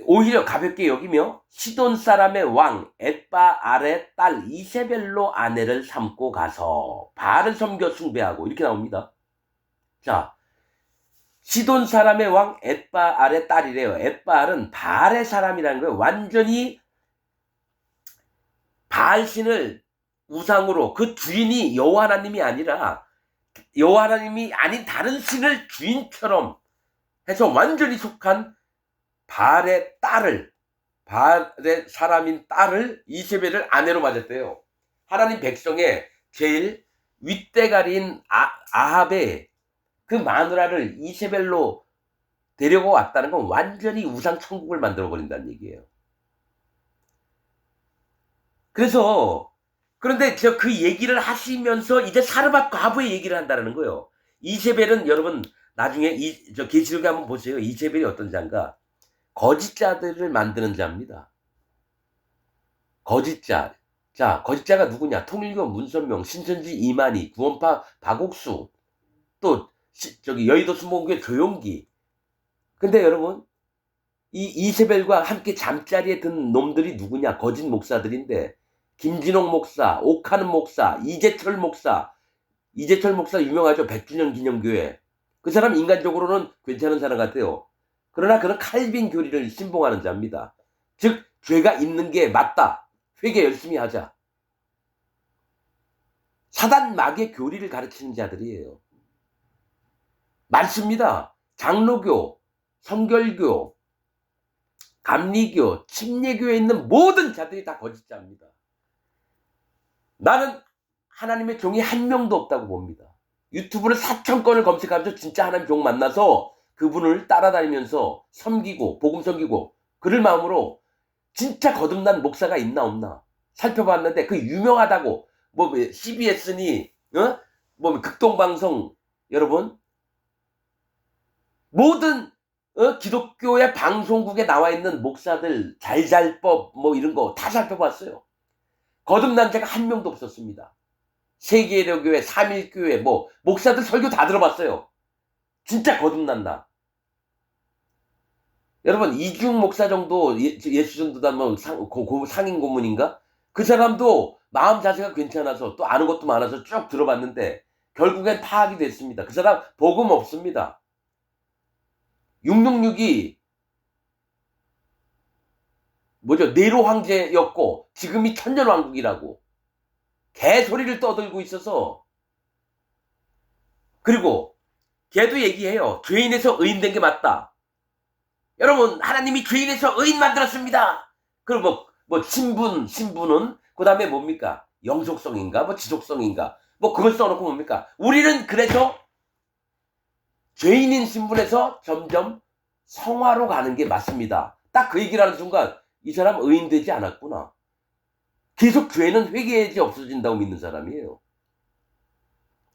S1: 오히려 가볍게 여기며 시돈 사람의 왕 엣바알의 딸 이세벨로 아내를 삼고 가서 바알을 섬겨 숭배하고, 이렇게 나옵니다. 자, 시돈 사람의 왕 엣바알의 딸이래요. 엣바알은 바알의 사람이라는 거예요. 완전히 바알신을 우상으로, 그 주인이 여호와 하나님이 아니라 여호와 하나님이 아닌 다른 신을 주인처럼 해서 완전히 속한 바알의 딸을, 바알의 사람인 딸을, 이세벨을 아내로 맞았대요. 하나님 백성의 제일 윗대가리인 아합의 그 마누라를 이세벨로 데려고 왔다는 건 완전히 우상 천국을 만들어 버린다는 얘기예요. 그래서 그런데 그 얘기를 하시면서 이제 사르밧 과부의 얘기를 한다는 거예요. 이세벨은 여러분 나중에 계시록에 한번 보세요. 이세벨이 어떤 자인가? 거짓자들을 만드는 자입니다. 거짓자. 자, 거짓자가 누구냐? 통일교 문선명, 신천지 이만희, 구원파 박옥수, 또 여의도 순복음교회 조용기. 근데 여러분 이 이세벨과 함께 잠자리에 든 놈들이 누구냐? 거짓 목사들인데 김진홍 목사, 옥하는 목사, 이재철 목사 유명하죠? 100주년 기념교회. 그 사람 인간적으로는 괜찮은 사람 같아요. 그러나 그는 칼빈 교리를 신봉하는 자입니다. 즉 죄가 있는 게 맞다. 회개 열심히 하자. 사단 마귀의 교리를 가르치는 자들이에요. 많습니다. 장로교, 성결교, 감리교, 침례교에 있는 모든 자들이 다 거짓자입니다. 나는 하나님의 종이 한 명도 없다고 봅니다. 유튜브를 4,000건을 검색하면서 진짜 하나님 종 만나서 그분을 따라다니면서 섬기고 복음 섬기고 그럴 마음으로 진짜 거듭난 목사가 있나 없나 살펴봤는데 그 유명하다고 뭐 CBS니 뭐 극동방송 여러분 모든 기독교의 방송국에 나와 있는 목사들 잘잘법 뭐 이런 거 다 살펴봤어요. 거듭난 자가 한 명도 없었습니다. 세계의료교회, 삼일교회 뭐 목사들 설교 다 들어봤어요. 진짜 거듭난다. 여러분 이중 목사 정도 예수전도단 뭐 상인 고문인가? 그 사람도 마음 자세가 괜찮아서 또 아는 것도 많아서 쭉 들어봤는데 결국엔 파악이 됐습니다. 그 사람 복음 없습니다. 666이 뭐죠? 네로 황제였고 지금이 천년왕국이라고 개소리를 떠들고 있어서. 그리고 걔도 얘기해요. 죄인에서 의인된 게 맞다. 여러분 하나님이 죄인에서 의인 만들었습니다. 그리고 뭐 신분은 그 다음에 뭡니까? 영속성인가 뭐 지속성인가 뭐 그걸 써놓고 뭡니까? 우리는 그래서 죄인인 신분에서 점점 성화로 가는 게 맞습니다. 딱 그 얘기를 하는 순간 이 사람 의인 되지 않았구나. 계속 교회는 회개해야지 없어진다고 믿는 사람이에요.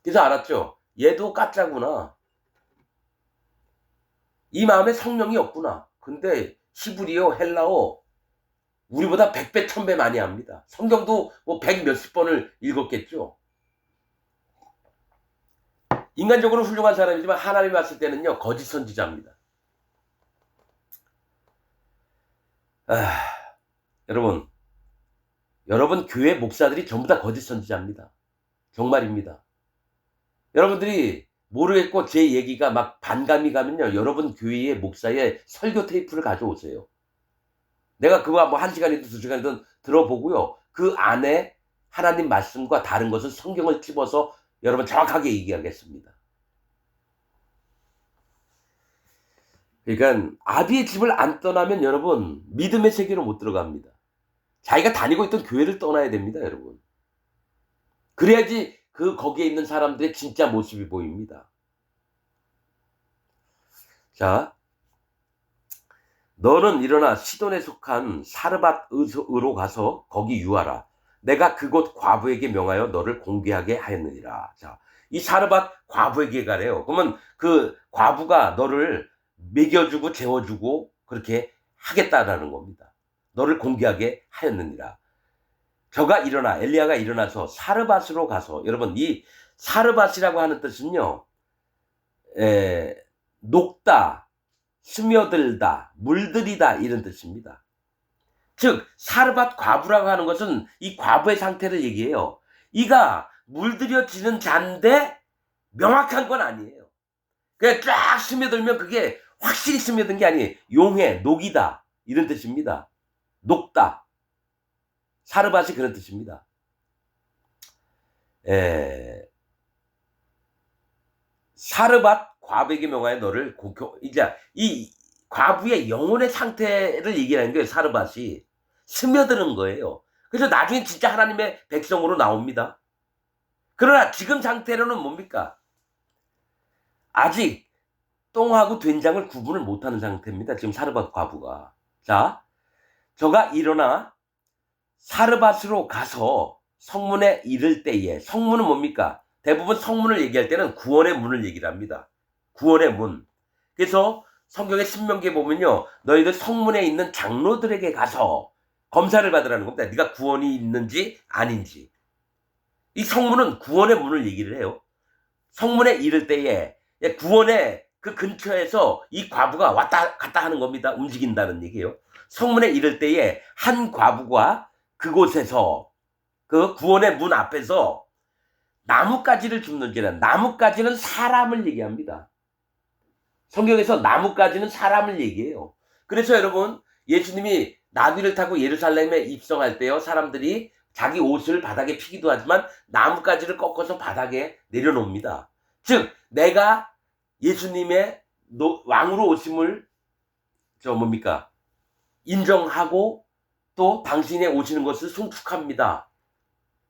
S1: 그래서 알았죠. 얘도 가짜구나. 이 마음에 성령이 없구나. 근데 히브리어, 헬라어 우리보다 100배, 1000배 많이 합니다. 성경도 뭐 100 몇십 번을 읽었겠죠. 인간적으로 훌륭한 사람이지만 하나님이 봤을 때는요, 거짓 선지자입니다. 여러분 교회 목사들이 전부 다 거짓 선지자입니다. 정말입니다. 여러분들이 모르겠고 제 얘기가 막 반감이 가면요, 여러분 교회의 목사의 설교 테이프를 가져오세요. 내가 그거 뭐 1시간이든 2시간이든 들어보고요, 그 안에 하나님 말씀과 다른 것은 성경을 집어서 여러분 정확하게 얘기하겠습니다. 그러니까 아비의 집을 안 떠나면 여러분 믿음의 세계로 못 들어갑니다. 자기가 다니고 있던 교회를 떠나야 됩니다, 여러분. 그래야지 거기에 있는 사람들의 진짜 모습이 보입니다. 자, 너는 일어나 시돈에 속한 사르밧으로 가서 거기 유하라. 내가 그곳 과부에게 명하여 너를 공개하게 하였느니라. 자, 이 사르밧 과부에게 가래요. 그러면 그 과부가 너를 먹여주고 재워주고 그렇게 하겠다라는 겁니다. 너를 공개하게 하였느니라. 저가 일어나, 엘리야가 일어나서 사르밧으로 가서, 여러분 이 사르밧이라고 하는 뜻은요, 녹다, 스며들다, 물들이다 이런 뜻입니다. 즉 사르밧 과부라고 하는 것은 이 과부의 상태를 얘기해요. 이가 물들여지는 잔데 명확한 건 아니에요. 그냥 쫙 스며들면 그게 확실히 스며든 게 아니에요. 용해, 녹이다 이런 뜻입니다. 녹다. 사르밧이 그런 뜻입니다. 사르밧 과부에게 명하여 너를 이제 이 과부의 영혼의 상태를 얘기하는 거예요. 사르밧이 스며드는 거예요. 그래서 나중에 진짜 하나님의 백성으로 나옵니다. 그러나 지금 상태로는 뭡니까? 아직 똥하고 된장을 구분을 못하는 상태입니다. 지금 사르밧 과부가. 자, 저가 일어나 사르밧으로 가서 성문에 이를 때에, 성문은 뭡니까? 대부분 성문을 얘기할 때는 구원의 문을 얘기를 합니다. 구원의 문. 그래서 성경의 신명기에 보면요, 너희들 성문에 있는 장로들에게 가서 검사를 받으라는 겁니다. 네가 구원이 있는지 아닌지. 이 성문은 구원의 문을 얘기를 해요. 성문에 이를 때에 구원의 그 근처에서 이 과부가 왔다 갔다 하는 겁니다. 움직인다는 얘기예요. 성문에 이를 때에 한 과부가 그곳에서 그 구원의 문 앞에서 나뭇가지를 줍는지라. 나뭇가지는 사람을 얘기합니다. 성경에서 나뭇가지는 사람을 얘기해요. 그래서 여러분 예수님이 나귀를 타고 예루살렘에 입성할 때요, 사람들이 자기 옷을 바닥에 피기도 하지만 나뭇가지를 꺾어서 바닥에 내려놓습니다. 즉 내가 예수님의 왕으로 오심을 인정하고 또 당신의 오시는 것을 송축합니다.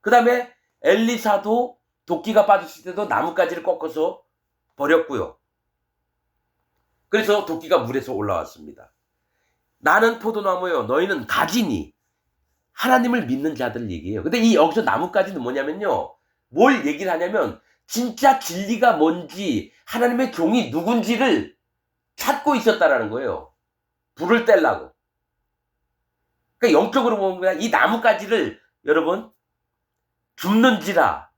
S1: 그 다음에 엘리사도 도끼가 빠졌을 때도 나뭇가지를 꺾어서 버렸고요. 그래서 도끼가 물에서 올라왔습니다. 나는 포도나무요, 너희는 가지니. 하나님을 믿는 자들 얘기해요. 근데 여기서 나뭇가지는 뭐냐면요, 뭘 얘기를 하냐면 진짜 진리가 뭔지, 하나님의 종이 누군지를 찾고 있었다라는 거예요. 불을 떼려고. 그러니까 영적으로 보면 이 나뭇가지를 여러분 줍는지라.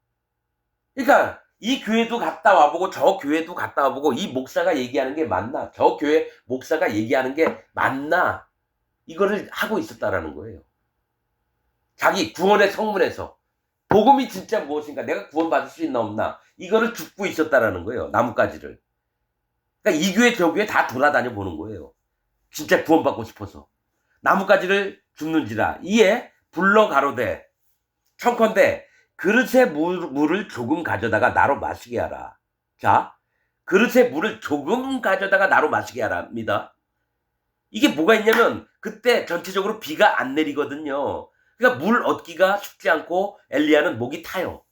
S1: 그러니까 이 교회도 갔다 와보고 저 교회도 갔다 와보고 이 목사가 얘기하는 게 맞나, 저 교회 목사가 얘기하는 게 맞나, 이거를 하고 있었다라는 거예요. 자기 구원의 성문에서 복음이 진짜 무엇인가, 내가 구원받을 수 있나 없나, 이거를 줍고 있었다라는 거예요. 나뭇가지를. 그러니까 이 교회 저 교회 다 돌아다녀 보는 거예요. 진짜 구원받고 싶어서. 나뭇가지를 줍는지라. 이에 불러 가로되 청컨대 그릇에 물을 조금 가져다가 나로 마시게 하라. 자, 그릇에 물을 조금 가져다가 나로 마시게 하랍니다. 이게 뭐가 있냐면 그때 전체적으로 비가 안 내리거든요. 그러니까 물 얻기가 쉽지 않고 엘리야는 목이 타요.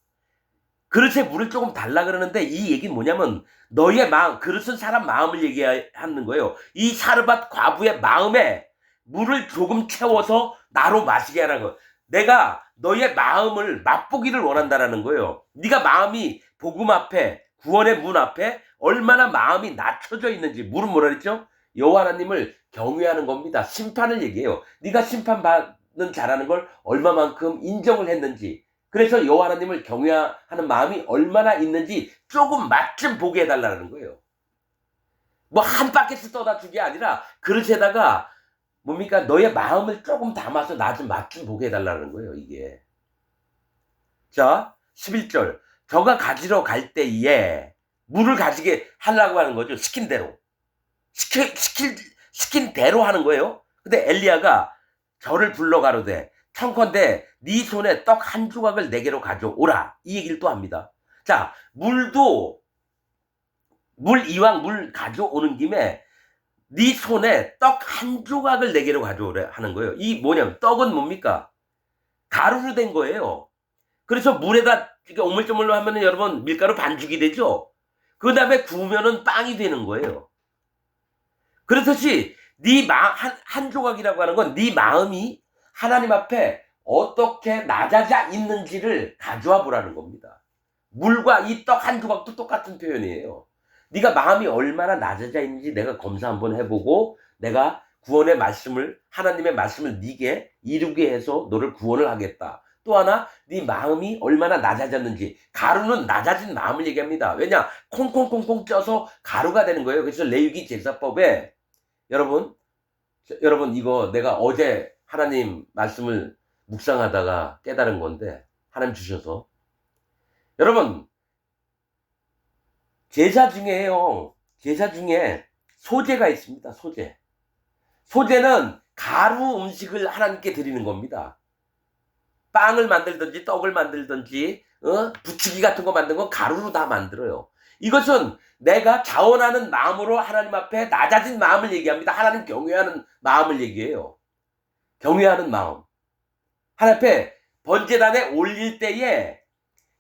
S1: 그릇에 물을 조금 달라 그러는데 이 얘기는 뭐냐면 너희의 마음, 그릇은 사람 마음을 얘기하는 거예요. 이 사르밧 과부의 마음에 물을 조금 채워서 나로 마시게 하라는 거예요. 내가 너의 마음을 맛보기를 원한다라는 거예요. 네가 마음이 복음 앞에, 구원의 문 앞에 얼마나 마음이 낮춰져 있는지. 물은 뭐라 그랬죠? 여호와 하나님을 경외하는 겁니다. 심판을 얘기해요. 네가 심판받는 자라는 걸 얼마만큼 인정을 했는지. 그래서 여호와 하나님을 경외하는 마음이 얼마나 있는지 조금 맛 좀 보게 해달라는 거예요. 뭐 한 바켓을 떠다 주게 아니라 그릇에다가 뭡니까? 너의 마음을 조금 담아서 나 좀 맛 좀 보게 해달라는 거예요, 이게. 자, 11절. 저가 가지러 갈 때에 물을 가지게 하려고 하는 거죠. 시킨 대로. 시킨 대로 하는 거예요. 근데 엘리야가 저를 불러 가로되 청컨대 네 손에 떡 한 조각을 내게로 가져오라. 이 얘기를 또 합니다. 자, 물도 이왕 물 가져오는 김에 네 손에 떡 한 조각을 내게로 가져오래 하는 거예요. 이 뭐냐면 떡은 뭡니까? 가루로 된 거예요. 그래서 물에다 오물조물로 하면은 여러분 밀가루 반죽이 되죠. 그 다음에 구우면은 빵이 되는 거예요. 그렇듯이 한 조각이라고 하는 건 네 마음이 하나님 앞에 어떻게 낮아져 있는지를 가져와 보라는 겁니다. 물과 이 떡 한 조각도 똑같은 표현이에요. 네가 마음이 얼마나 낮아져 있는지 내가 검사 한번 해보고 내가 구원의 말씀을, 하나님의 말씀을 네게 이루게 해서 너를 구원을 하겠다. 또 하나, 네 마음이 얼마나 낮아졌는지. 가루는 낮아진 마음을 얘기합니다. 왜냐? 콩콩콩콩 쪄서 가루가 되는 거예요. 그래서 레위기 제사법에 여러분 이거 내가 어제 하나님 말씀을 묵상하다가 깨달은 건데 하나님 주셔서 여러분 제사 중에 소제가 있습니다. 소제는 가루 음식을 하나님께 드리는 겁니다. 빵을 만들든지 떡을 만들든지 부추기 같은 거 만든 건 가루로 다 만들어요. 이것은 내가 자원하는 마음으로 하나님 앞에 낮아진 마음을 얘기합니다. 하나님 경외하는 마음을 얘기해요. 경외하는 마음. 하나님 앞에 번제단에 올릴 때에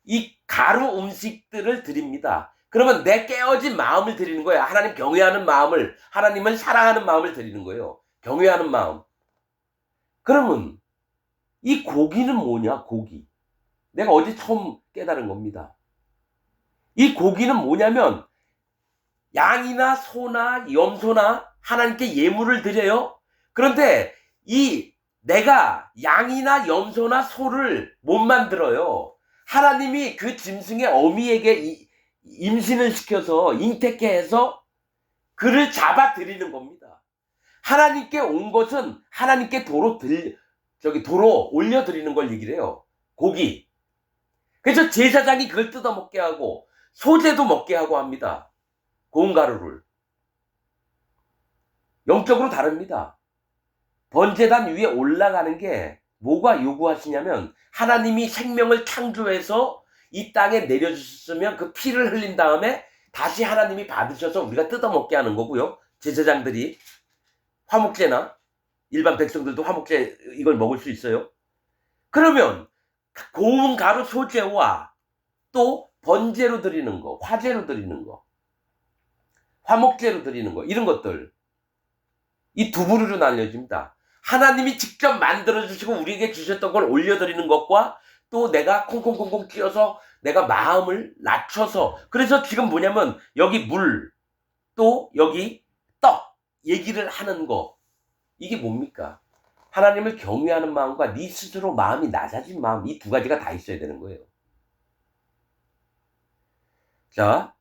S1: 이 가루 음식들을 드립니다. 그러면 내 깨어진 마음을 드리는 거예요. 하나님 경외하는 마음을, 하나님을 사랑하는 마음을 드리는 거예요. 경외하는 마음. 그러면 이 고기는 뭐냐? 고기. 내가 어제 처음 깨달은 겁니다. 이 고기는 뭐냐면 양이나 소나 염소나 하나님께 예물을 드려요. 그런데 내가 양이나 염소나 소를 못 만들어요. 하나님이 그 짐승의 어미에게 임신을 시켜서 잉태케 해서 그를 잡아 드리는 겁니다. 하나님께 온 것은 하나님께 도로 올려 드리는 걸 얘기를 해요. 고기. 그래서 제사장이 그걸 뜯어 먹게 하고 소제도 먹게 하고 합니다. 고운 가루를. 영적으로 다릅니다. 번제단 위에 올라가는 게 뭐가 요구하시냐면 하나님이 생명을 창조해서 이 땅에 내려주셨으면 그 피를 흘린 다음에 다시 하나님이 받으셔서 우리가 뜯어먹게 하는 거고요. 제사장들이 화목제나 일반 백성들도 화목제 이걸 먹을 수 있어요. 그러면 고운 가루 소제와 또 번제로 드리는 거, 화제로 드리는 거, 화목제로 드리는 거, 이런 것들 이 두 부류로 나뉘어집니다. 하나님이 직접 만들어주시고 우리에게 주셨던 걸 올려드리는 것과 또 내가 콩콩콩콩 찧어서 내가 마음을 낮춰서, 그래서 지금 뭐냐면 여기 물 또 여기 떡 얘기를 하는 거, 이게 뭡니까? 하나님을 경외하는 마음과 네 스스로 마음이 낮아진 마음, 이 두 가지가 다 있어야 되는 거예요. 자,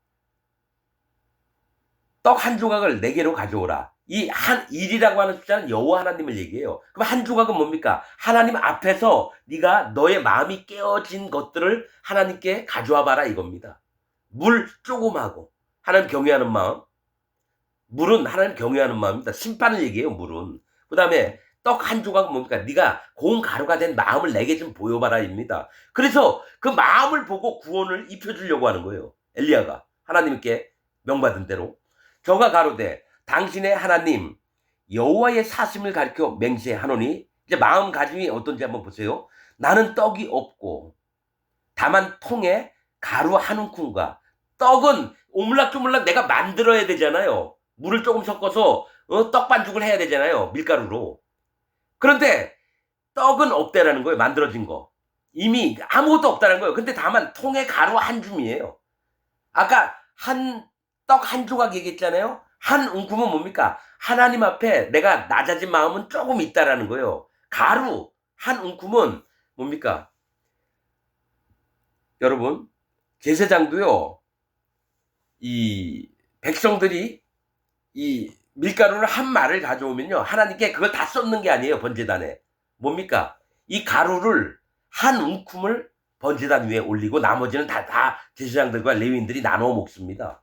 S1: 떡 한 조각을 내게로 가져오라. 이 한 일이라고 하는 숫자는 여호와 하나님을 얘기해요. 그럼 한 조각은 뭡니까? 하나님 앞에서 네가 너의 마음이 깨어진 것들을 하나님께 가져와 봐라 이겁니다. 물 조금하고 하나님 경외하는 마음. 물은 하나님 경외하는 마음입니다. 심판을 얘기해요. 물은. 그 다음에 떡 한 조각은 뭡니까? 네가 고운 가루가 된 마음을 내게 좀 보여봐라 입니다. 그래서 그 마음을 보고 구원을 입혀주려고 하는 거예요. 엘리야가 하나님께 명받은 대로. 저가 가로되 당신의 하나님 여호와의 사심을 가리켜 맹세하노니, 이제 마음가짐이 어떤지 한번 보세요. 나는 떡이 없고 다만 통에 가루 한 움큼과, 떡은 오물락조물락 내가 만들어야 되잖아요. 물을 조금 섞어서 떡 반죽을 해야 되잖아요. 밀가루로. 그런데 떡은 없대라는 거예요. 만들어진 거. 이미 아무것도 없다는 거예요. 근데 다만 통에 가루 한 줌이에요. 아까 떡 한 조각 얘기했잖아요. 한 움큼은 뭡니까? 하나님 앞에 내가 낮아진 마음은 조금 있다라는 거예요. 가루 한 움큼은 뭡니까? 여러분, 제사장도요, 이 백성들이 이 밀가루를 한 말을 가져오면요, 하나님께 그걸 다 쏟는 게 아니에요. 번제단에 뭡니까? 이 가루를 한 움큼을 번제단 위에 올리고 나머지는 다 제사장들과 레위인들이 나눠 먹습니다.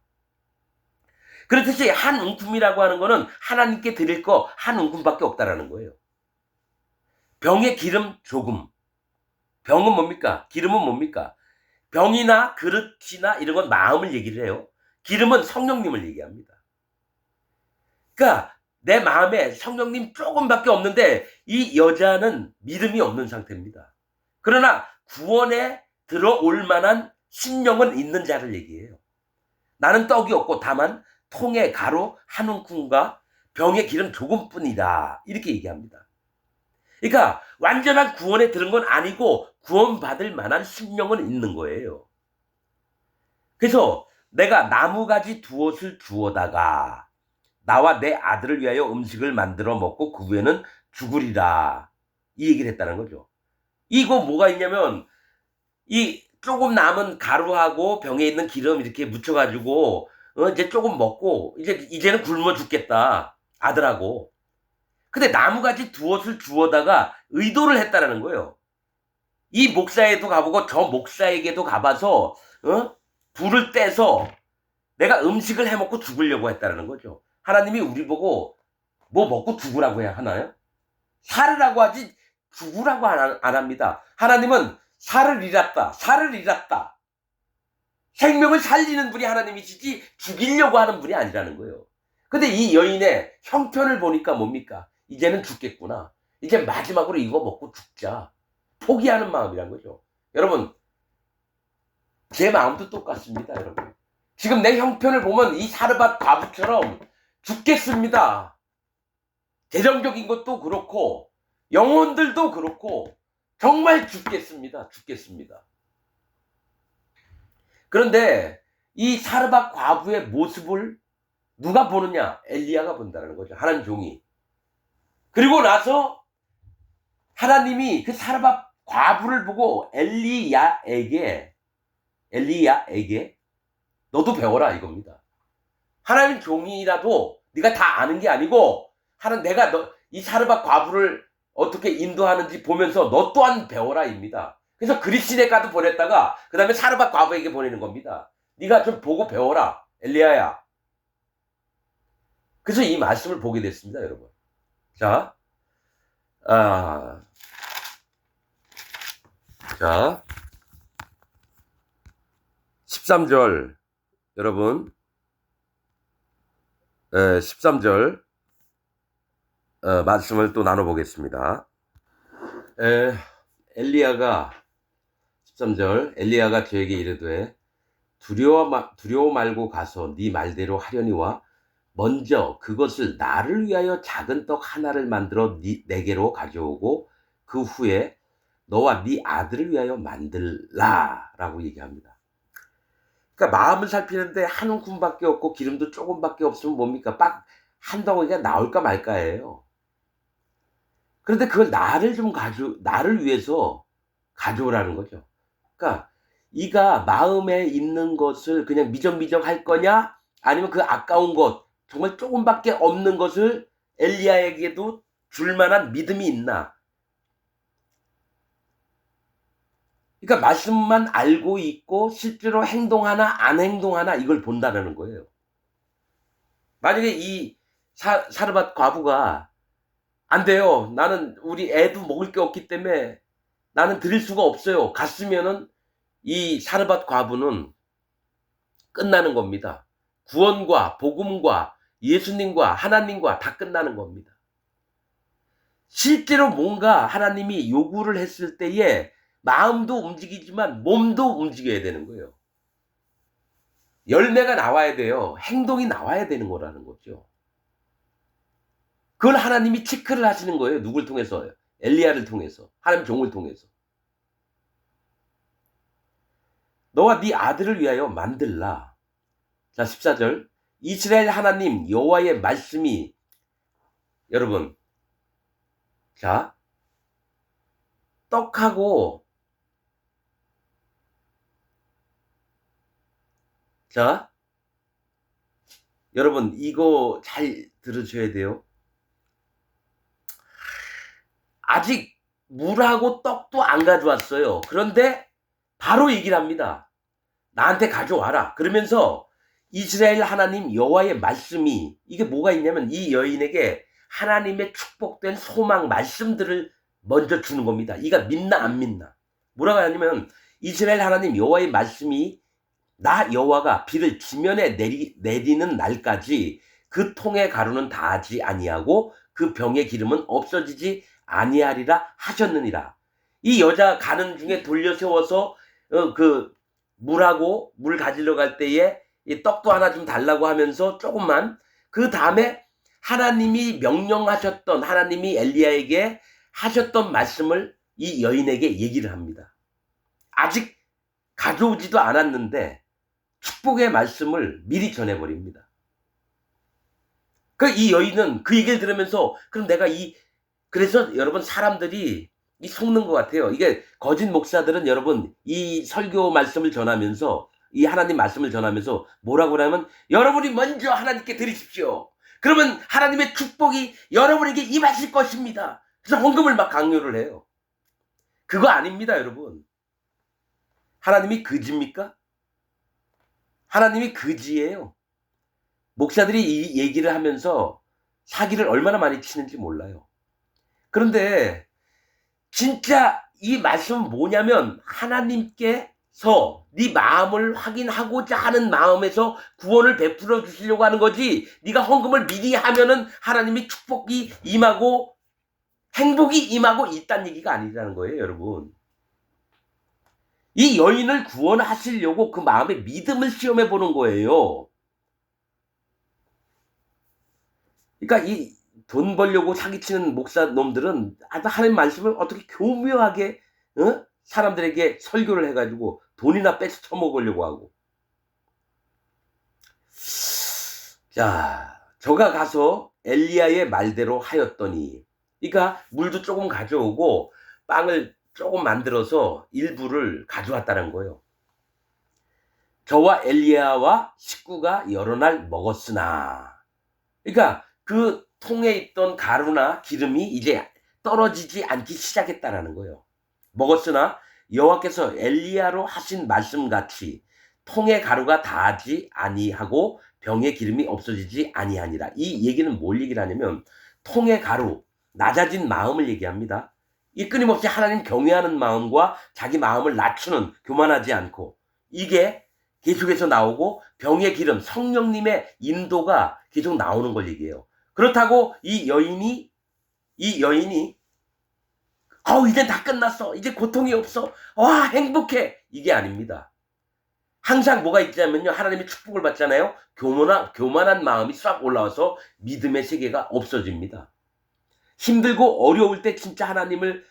S1: 그렇듯이 한 움큼이라고 하는 거는 하나님께 드릴 거 한 움큼밖에 없다라는 거예요. 병에 기름 조금. 병은 뭡니까? 기름은 뭡니까? 병이나 그릇이나 이런 건 마음을 얘기를 해요. 기름은 성령님을 얘기합니다. 그러니까 내 마음에 성령님 조금밖에 없는데 이 여자는 믿음이 없는 상태입니다. 그러나 구원에 들어올 만한 심령은 있는 자를 얘기해요. 나는 떡이 없고 다만 통에 가루 한 움큼과 병에 기름 조금뿐이다. 이렇게 얘기합니다. 그러니까 완전한 구원에 들은 건 아니고 구원받을 만한 심령은 있는 거예요. 그래서 내가 나무가지 두엇을 주워다가 나와 내 아들을 위하여 음식을 만들어 먹고 그 후에는 죽으리라. 이 얘기를 했다는 거죠. 이거 뭐가 있냐면 이 조금 남은 가루하고 병에 있는 기름 이렇게 묻혀가지고 이제 조금 먹고 이제는 굶어 죽겠다. 아들하고. 근데 나무가지 두엇을 주워다가 의도를 했다라는 거예요. 이 목사에도 가보고 저 목사에게도 가봐서 불을 떼서 내가 음식을 해먹고 죽으려고 했다라는 거죠. 하나님이 우리 보고 뭐 먹고 죽으라고 해야 하나요? 살으라고 하지 죽으라고 안 합니다. 하나님은 살을 잃었다. 생명을 살리는 분이 하나님이시지 죽이려고 하는 분이 아니라는 거예요. 근데 이 여인의 형편을 보니까 뭡니까? 이제는 죽겠구나. 이제 마지막으로 이거 먹고 죽자. 포기하는 마음이란 거죠. 여러분, 제 마음도 똑같습니다. 여러분, 지금 내 형편을 보면 이 사르밧 과부처럼 죽겠습니다. 재정적인 것도 그렇고 영혼들도 그렇고 정말 죽겠습니다. 그런데 이 사르밧 과부의 모습을 누가 보느냐? 엘리야가 본다는 거죠. 하나님 종이. 그리고 나서 하나님이 그 사르밧 과부를 보고 엘리야에게 너도 배워라 이겁니다. 하나님 종이라도 네가 다 아는 게 아니고 내가 이 사르밧 과부를 어떻게 인도하는지 보면서 너 또한 배워라입니다. 그래서 그리시네가도 보냈다가 그 다음에 사르밧 과부에게 보내는 겁니다. 네가 좀 보고 배워라 엘리야야. 그래서 이 말씀을 보게 됐습니다. 여러분, 자 13절 여러분, 13절 말씀을 또 나눠보겠습니다. 엘리야가 13절 엘리야가 저에게 이르되 두려워 말고 가서 네 말대로 하려니와 먼저 그것을 나를 위하여 작은 떡 하나를 만들어 내게로 가져오고 그 후에 너와 네 아들을 위하여 만들라라고 얘기합니다. 그러니까 마음을 살피는데 한 움큼밖에 없고 기름도 조금밖에 없으면 뭡니까? 빡 한 덩어리가 나올까 말까예요. 그런데 그걸 나를 위해서 가져오라는 거죠. 그러니까 이가 마음에 있는 것을 그냥 미적미적 할 거냐, 아니면 그 아까운 것 정말 조금밖에 없는 것을 엘리야에게도 줄 만한 믿음이 있나? 그러니까 말씀만 알고 있고 실제로 행동하나 안 행동하나 이걸 본다는 거예요. 만약에 이 사르밧 과부가 안 돼요, 나는 우리 애도 먹을 게 없기 때문에 나는 드릴 수가 없어요, 갔으면은 이 사르밧 과부는 끝나는 겁니다. 구원과 복음과 예수님과 하나님과 다 끝나는 겁니다. 실제로 뭔가 하나님이 요구를 했을 때에 마음도 움직이지만 몸도 움직여야 되는 거예요. 열매가 나와야 돼요. 행동이 나와야 되는 거라는 거죠. 그걸 하나님이 체크를 하시는 거예요. 누굴 통해서요? 엘리야를 통해서, 하나님 종을 통해서. 너와 네 아들을 위하여 만들라. 자, 14절. 이스라엘 하나님 여호와의 말씀이, 여러분, 자, 떡하고, 자, 여러분 이거 잘 들으셔야 돼요. 아직 물하고 떡도 안 가져왔어요. 그런데 바로 얘기를 합니다. 나한테 가져와라. 그러면서 이스라엘 하나님 여호와의 말씀이, 이게 뭐가 있냐면 이 여인에게 하나님의 축복된 소망 말씀들을 먼저 주는 겁니다. 이가 믿나 안 믿나. 뭐라고 하냐면 이스라엘 하나님 여호와의 말씀이 나 여호와가 비를 지면에 내리는 날까지 그 통의 가루는 다하지 아니하고 그 병의 기름은 없어지지 아니하리라 하셨느니라. 이 여자 가는 중에 돌려 세워서 그 물하고 물 가지러 갈 때에 이 떡도 하나 좀 달라고 하면서 조금만, 그 다음에 하나님이 명령하셨던, 하나님이 엘리야에게 하셨던 말씀을 이 여인에게 얘기를 합니다. 아직 가져오지도 않았는데 축복의 말씀을 미리 전해버립니다. 이 여인은 그 얘기를 들으면서, 그럼 내가 그래서 여러분 사람들이 속는 것 같아요. 이게 거짓 목사들은 여러분 이 설교 말씀을 전하면서, 이 하나님 말씀을 전하면서 뭐라고 하냐면 여러분이 먼저 하나님께 드리십시오. 그러면 하나님의 축복이 여러분에게 임하실 것입니다. 그래서 헌금을 막 강요를 해요. 그거 아닙니다, 여러분. 하나님이 그지입니까? 하나님이 그지예요. 목사들이 이 얘기를 하면서 사기를 얼마나 많이 치는지 몰라요. 그런데 진짜 이 말씀은 뭐냐면 하나님께서 네 마음을 확인하고자 하는 마음에서 구원을 베풀어 주시려고 하는 거지, 네가 헌금을 미리 하면은 하나님이 축복이 임하고 행복이 임하고 있다는 얘기가 아니라는 거예요, 여러분. 이 여인을 구원하시려고 그 마음의 믿음을 시험해 보는 거예요. 그러니까 이 돈 벌려고 사기치는 목사 놈들은 하나님 말씀을 어떻게 교묘하게 사람들에게 설교를 해가지고 돈이나 뺏어 처먹으려고 하고. 자, 저가 가서 엘리야의 말대로 하였더니, 그러니까 물도 조금 가져오고 빵을 조금 만들어서 일부를 가져왔다는 거예요. 저와 엘리야와 식구가 여러 날 먹었으나, 그러니까 그 통에 있던 가루나 기름이 이제 떨어지지 않기 시작했다라는 거예요. 먹었으나 여호와께서 엘리야로 하신 말씀같이 통의 가루가 다하지 아니하고 병의 기름이 없어지지 아니하니라. 이 얘기는 뭘 얘기를 하냐면 통의 가루, 낮아진 마음을 얘기합니다. 이 끊임없이 하나님 경외하는 마음과 자기 마음을 낮추는, 교만하지 않고, 이게 계속해서 나오고 병의 기름, 성령님의 인도가 계속 나오는 걸 얘기해요. 그렇다고 이 여인이 이제 다 끝났어, 이제 고통이 없어, 와 행복해, 이게 아닙니다. 항상 뭐가 있냐면요, 하나님의 축복을 받잖아요. 교만한 마음이 싹 올라와서 믿음의 세계가 없어집니다. 힘들고 어려울 때 진짜 하나님을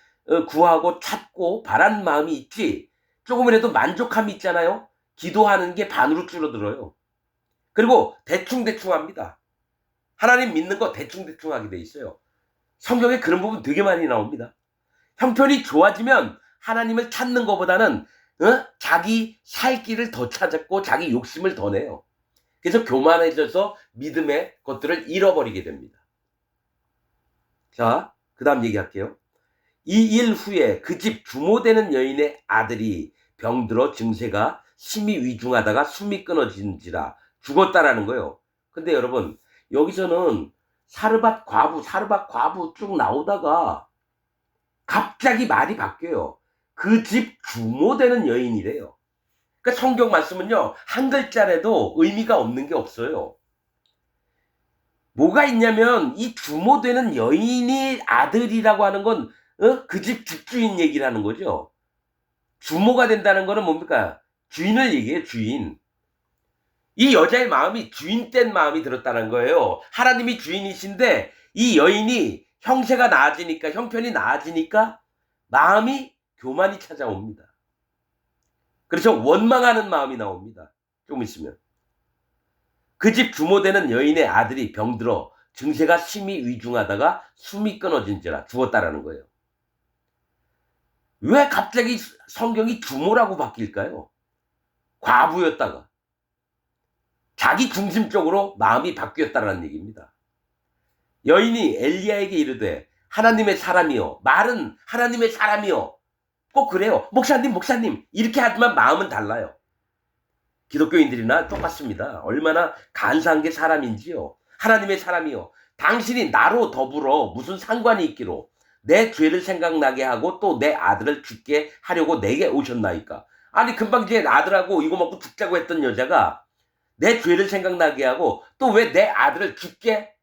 S1: 구하고 찾고 바라는 마음이 있지, 조금이라도 만족함이 있잖아요. 기도하는 게 반으로 줄어들어요. 그리고 대충대충 합니다. 하나님 믿는 거 대충대충 하게 돼 있어요. 성경에 그런 부분 되게 많이 나옵니다. 형편이 좋아지면 하나님을 찾는 것보다는 자기 살 길을 더 찾았고 자기 욕심을 더 내요. 그래서 교만해져서 믿음의 것들을 잃어버리게 됩니다. 자, 그 다음 얘기할게요. 이 일 후에 그 집 주모되는 여인의 아들이 병들어 증세가 심히 위중하다가 숨이 끊어진지라 죽었다라는 거예요. 근데 여러분 여기서는 사르밧 과부 쭉 나오다가 갑자기 말이 바뀌어요. 그 집 주모되는 여인이래요. 그러니까 성경 말씀은요, 한 글자라도 의미가 없는 게 없어요. 뭐가 있냐면 이 주모되는 여인이 아들이라고 하는 건 그 집 집주인 얘기를 하는 거죠. 주모가 된다는 거는 뭡니까? 주인을 얘기해요, 주인. 이 여자의 마음이 주인된 마음이 들었다는 거예요. 하나님이 주인이신데 이 여인이 형세가 나아지니까, 형편이 나아지니까 마음이 교만이 찾아옵니다. 그래서 원망하는 마음이 나옵니다. 좀 있으면. 그 집 주모되는 여인의 아들이 병들어 증세가 심히 위중하다가 숨이 끊어진지라 죽었다라는 거예요. 왜 갑자기 성경이 주모라고 바뀔까요? 과부였다가 자기 중심적으로 마음이 바뀌었다는 얘기입니다. 여인이 엘리야에게 이르되 하나님의 사람이요, 말은 하나님의 사람이요. 꼭 그래요. 목사님 이렇게 하지만 마음은 달라요. 기독교인들이나 똑같습니다. 얼마나 간사한 게 사람인지요. 하나님의 사람이요, 당신이 나로 더불어 무슨 상관이 있기로 내 죄를 생각나게 하고 또 내 아들을 죽게 하려고 내게 오셨나이까. 아니 금방 제 아들하고 이거 먹고 죽자고 했던 여자가 내 죄를 생각나게 하고 또 왜 내 아들을 죽게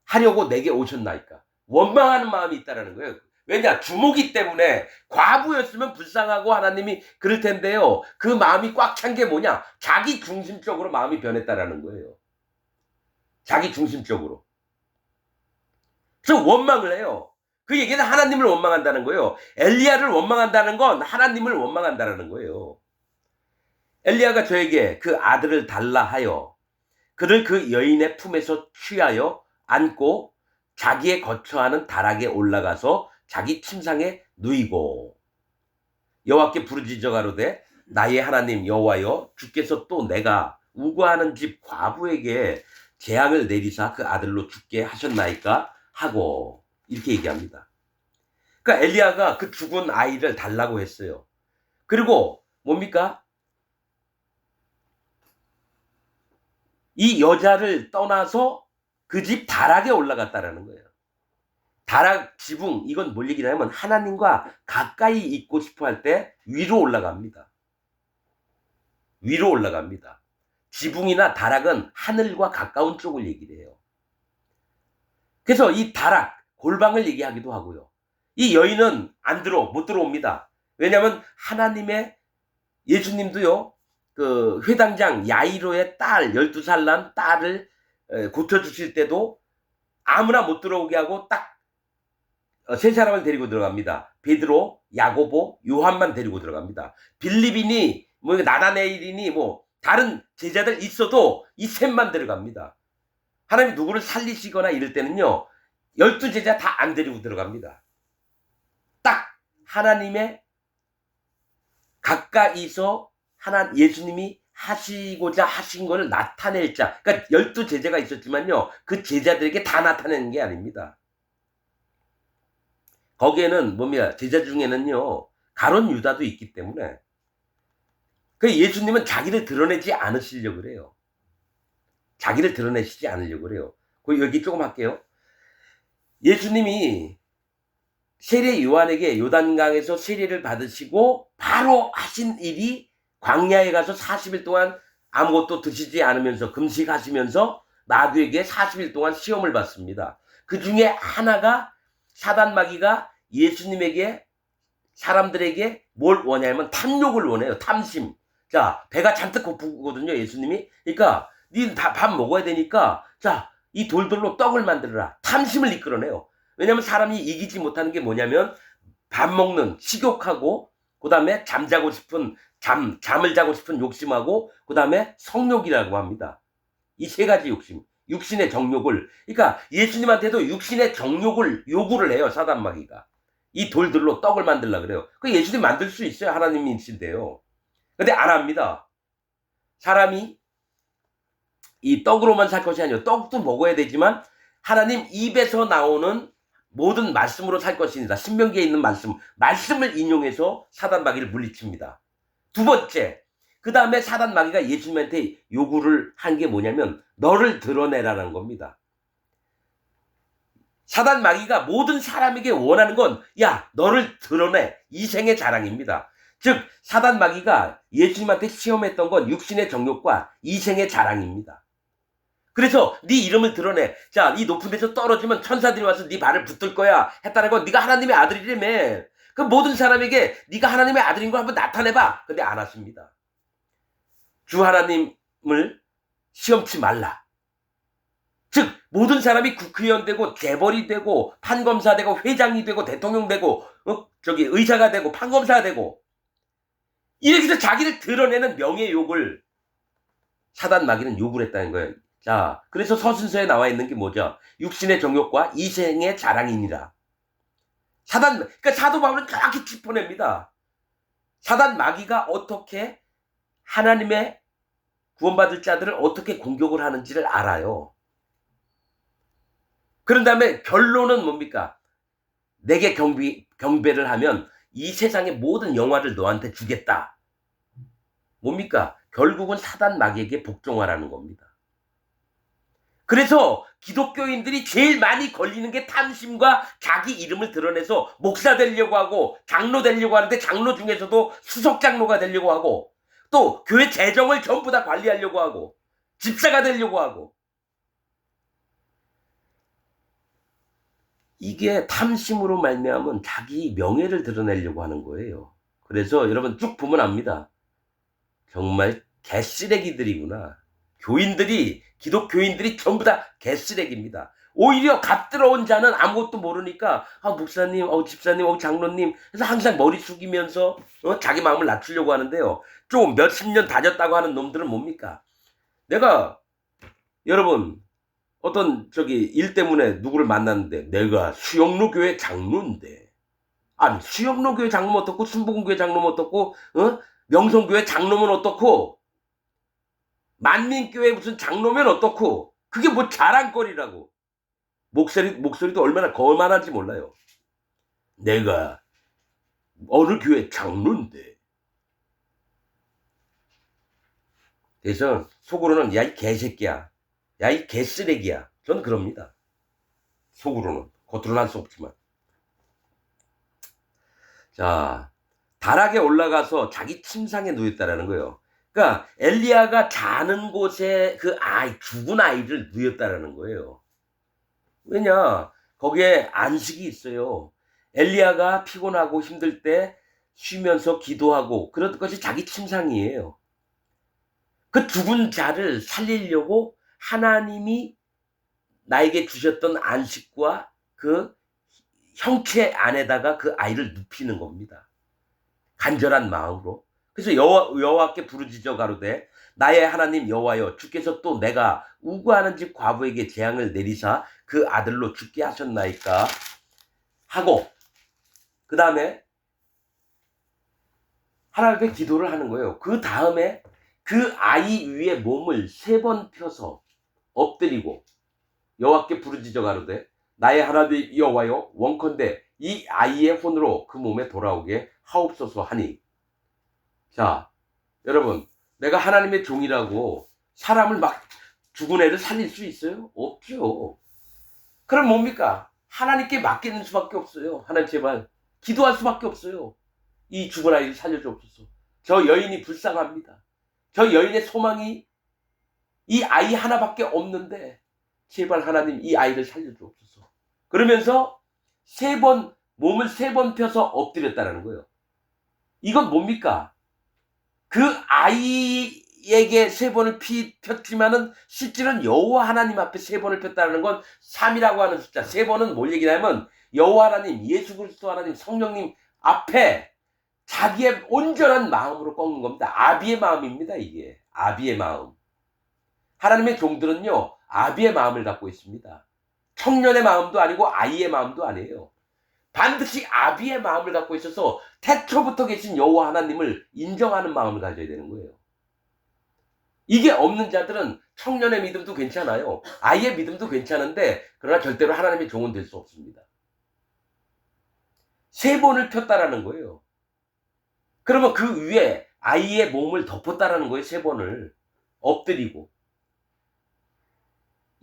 S1: 하려고 내게 오셨나이까. 원망하는 마음이 있다라는 거예요. 왜냐? 주모기 때문에. 과부였으면 불쌍하고 하나님이 그럴 텐데요. 그 마음이 꽉 찬 게 뭐냐? 자기 중심적으로 마음이 변했다라는 거예요. 자기 중심적으로. 그래서 원망을 해요. 그 얘기는 하나님을 원망한다는 거예요. 엘리야를 원망한다는 건 하나님을 원망한다는 거예요. 엘리야가 저에게 그 아들을 달라 하여 그를 그 여인의 품에서 취하여 안고 자기의 거처하는 다락에 올라가서 자기 침상에 누이고 여호와께 부르짖어 가로되 나의 하나님 여호와여, 주께서 또 내가 우거하는 집 과부에게 재앙을 내리사 그 아들로 죽게 하셨나이까 하고 이렇게 얘기합니다. 그러니까 엘리야가 그 죽은 아이를 달라고 했어요. 그리고 뭡니까? 이 여자를 떠나서 그 집 다락에 올라갔다라는 거예요. 다락, 지붕, 이건 뭘 얘기냐면 하나님과 가까이 있고 싶어 할 때 위로 올라갑니다. 위로 올라갑니다. 지붕이나 다락은 하늘과 가까운 쪽을 얘기를 해요. 그래서 이 다락, 골방을 얘기하기도 하고요. 이 여인은 못 들어옵니다. 왜냐하면 하나님의, 예수님도요, 그 회당장 야이로의 딸, 12살 난 딸을 고쳐주실 때도 아무나 못 들어오게 하고 딱 세 사람을 데리고 들어갑니다. 베드로, 야고보, 요한만 데리고 들어갑니다. 빌립이니 뭐 나다네일이니 뭐 다른 제자들 있어도 이 셋만 들어갑니다. 하나님이 누구를 살리시거나 이럴 때는요, 12제자 다 안 데리고 들어갑니다. 딱 하나님의 가까이서 예수님이 하시고자 하신 것을 나타낼 자. 그러니까 12제자가 있었지만요, 그 제자들에게 다 나타내는 게 아닙니다. 거기에는 뭡니까? 제자 중에는요, 가론 유다도 있기 때문에 그 예수님은 자기를 드러내지 않으시려고 그래요. 자기를 드러내시지 않으려고 그래요. 그 여기 조금 할게요. 예수님이 세례 요한에게 요단강에서 세례를 받으시고 바로 하신 일이 광야에 가서 40일 동안 아무것도 드시지 않으면서 금식하시면서 마귀에게 40일 동안 시험을 받습니다. 그 중에 하나가 사단 마귀가 예수님에게, 사람들에게 뭘 원하냐면 탐욕을 원해요. 탐심. 자, 배가 잔뜩 고프거든요, 예수님이. 그러니까 니 밥 먹어야 되니까 자, 이 돌들로 떡을 만들어라. 탐심을 이끌어내요. 왜냐하면 사람이 이기지 못하는 게 뭐냐면 밥 먹는 식욕하고, 그 다음에 잠을 자고 싶은 욕심하고, 그 다음에 성욕이라고 합니다. 이 세 가지 욕심, 육신의 정욕을, 그러니까 예수님한테도 육신의 정욕을 요구를 해요, 사단 마귀가. 이 돌들로 떡을 만들려고 그래요. 그 예수님 만들 수 있어요, 하나님이신데요. 근데 안 합니다. 사람이 이 떡으로만 살 것이 아니에요. 떡도 먹어야 되지만 하나님 입에서 나오는 모든 말씀으로 살 것입니다. 신명기에 있는 말씀을 인용해서 사단 마귀를 물리칩니다. 두 번째, 그 다음에 사단 마귀가 예수님한테 요구를 한 게 뭐냐면 너를 드러내라는 겁니다. 사단 마귀가 모든 사람에게 원하는 건 야, 너를 드러내. 이생의 자랑입니다. 즉 사단 마귀가 예수님한테 시험했던 건 육신의 정욕과 이생의 자랑입니다. 그래서 네 이름을 드러내. 자, 이 높은 데서 떨어지면 천사들이 와서 네 발을 붙들 거야 했다는 건 네가 하나님의 아들이라며. 그 모든 사람에게 네가 하나님의 아들인 걸 한번 나타내봐. 근데 안 하십니다. 주 하나님을 시험치 말라. 즉 모든 사람이 국회의원 되고 재벌이 되고 판검사 되고 회장이 되고 대통령 되고 의사가 되고 판검사가 되고 이렇게 해서 자기를 드러내는 명예욕을 사단 마귀는 욕을 했다는 거예요. 자, 그래서 서신서에 나와 있는 게 뭐죠? 육신의 정욕과 이생의 자랑이니라. 그러니까 사도 바울은 정확히 짚어냅니다. 사단 마귀가 어떻게 하나님의 구원받을 자들을 어떻게 공격을 하는지를 알아요. 그런 다음에 결론은 뭡니까? 내게 경배를 하면 이 세상의 모든 영화를 너한테 주겠다. 뭡니까? 결국은 사단 마귀에게 복종하라는 겁니다. 그래서 기독교인들이 제일 많이 걸리는 게 탐심과 자기 이름을 드러내서 목사 되려고 하고 장로 되려고 하는데 장로 중에서도 수석 장로가 되려고 하고 또 교회 재정을 전부 다 관리하려고 하고 집사가 되려고 하고 이게 탐심으로 말미암은 자기 명예를 드러내려고 하는 거예요. 그래서 여러분 쭉 보면 압니다. 정말 개쓰레기들이구나. 기독교인들이 전부 다 개쓰레기입니다. 오히려 갓들어온 자는 아무것도 모르니까 목사님, 집사님, 장로님 해서 항상 머리 숙이면서 자기 마음을 낮추려고 하는데요. 좀 몇십 년 다녔다고 하는 놈들은 뭡니까? 여러분 어떤 일 때문에 누구를 만났는데 내가 수영로 교회 장로인데 아니 수영로 교회 장로면 어떻고 순복음교회 장로면 어떻고 명성교회 장로면 어떻고 만민교회 무슨 장로면 어떻고 그게 뭐 자랑거리라고 목소리도 얼마나 거만한지 몰라요. 내가 어느 교회 장로인데 그래서 속으로는 야 이 개새끼야 야 이 개쓰레기야 저는 그럽니다. 속으로는 겉으로는 할 수 없지만 자 다락에 올라가서 자기 침상에 누웠다라는 거예요. 그러니까 엘리야가 자는 곳에 죽은 아이를 누웠다라는 거예요. 왜냐 거기에 안식이 있어요. 엘리야가 피곤하고 힘들 때 쉬면서 기도하고 그런 것이 자기 침상이에요. 그 죽은 자를 살리려고 하나님이 나에게 주셨던 안식과 그 형체 안에다가 그 아이를 눕히는 겁니다. 간절한 마음으로. 그래서 여호와께 부르짖어 가로되 나의 하나님 여호와여 주께서 또 내가 우구하는 집 과부에게 재앙을 내리사 그 아들로 죽게 하셨나이까 하고 그 다음에 하나님께 기도를 하는 거예요. 그 다음에 그 아이 위에 몸을 3번 펴서 엎드리고 여호와께 부르짖어 가로되 나의 하나님 여호와여 원컨대 이 아이의 혼으로 그 몸에 돌아오게 하옵소서 하니 자 여러분 내가 하나님의 종이라고 사람을 막 죽은 애를 살릴 수 있어요? 없죠. 그럼 뭡니까? 하나님께 맡기는 수밖에 없어요. 하나님 제발 기도할 수밖에 없어요. 이 죽은 아이를 살려주옵소서. 저 여인이 불쌍합니다. 저 여인의 소망이 이 아이 하나밖에 없는데 제발 하나님 이 아이를 살려주옵소서. 그러면서 몸을 3번 펴서 엎드렸다는 거예요. 이건 뭡니까? 그 아이에게 3번을 폈지만은 실제로는 여호와 하나님 앞에 3번을 폈다는 건 3이라고 하는 숫자. 3번은 뭘 얘기냐면 여호와 하나님, 예수 그리스도 하나님, 성령님 앞에 자기의 온전한 마음으로 꺾는 겁니다. 아비의 마음입니다. 이게 아비의 마음. 하나님의 종들은요 아비의 마음을 갖고 있습니다. 청년의 마음도 아니고 아이의 마음도 아니에요. 반드시 아비의 마음을 갖고 있어서 태초부터 계신 여호와 하나님을 인정하는 마음을 가져야 되는 거예요. 이게 없는 자들은 청년의 믿음도 괜찮아요. 아이의 믿음도 괜찮은데 그러나 절대로 하나님의 종은 될 수 없습니다. 3번을 폈다라는 거예요. 그러면 그 위에 아이의 몸을 덮었다라는 거예요. 3번을 엎드리고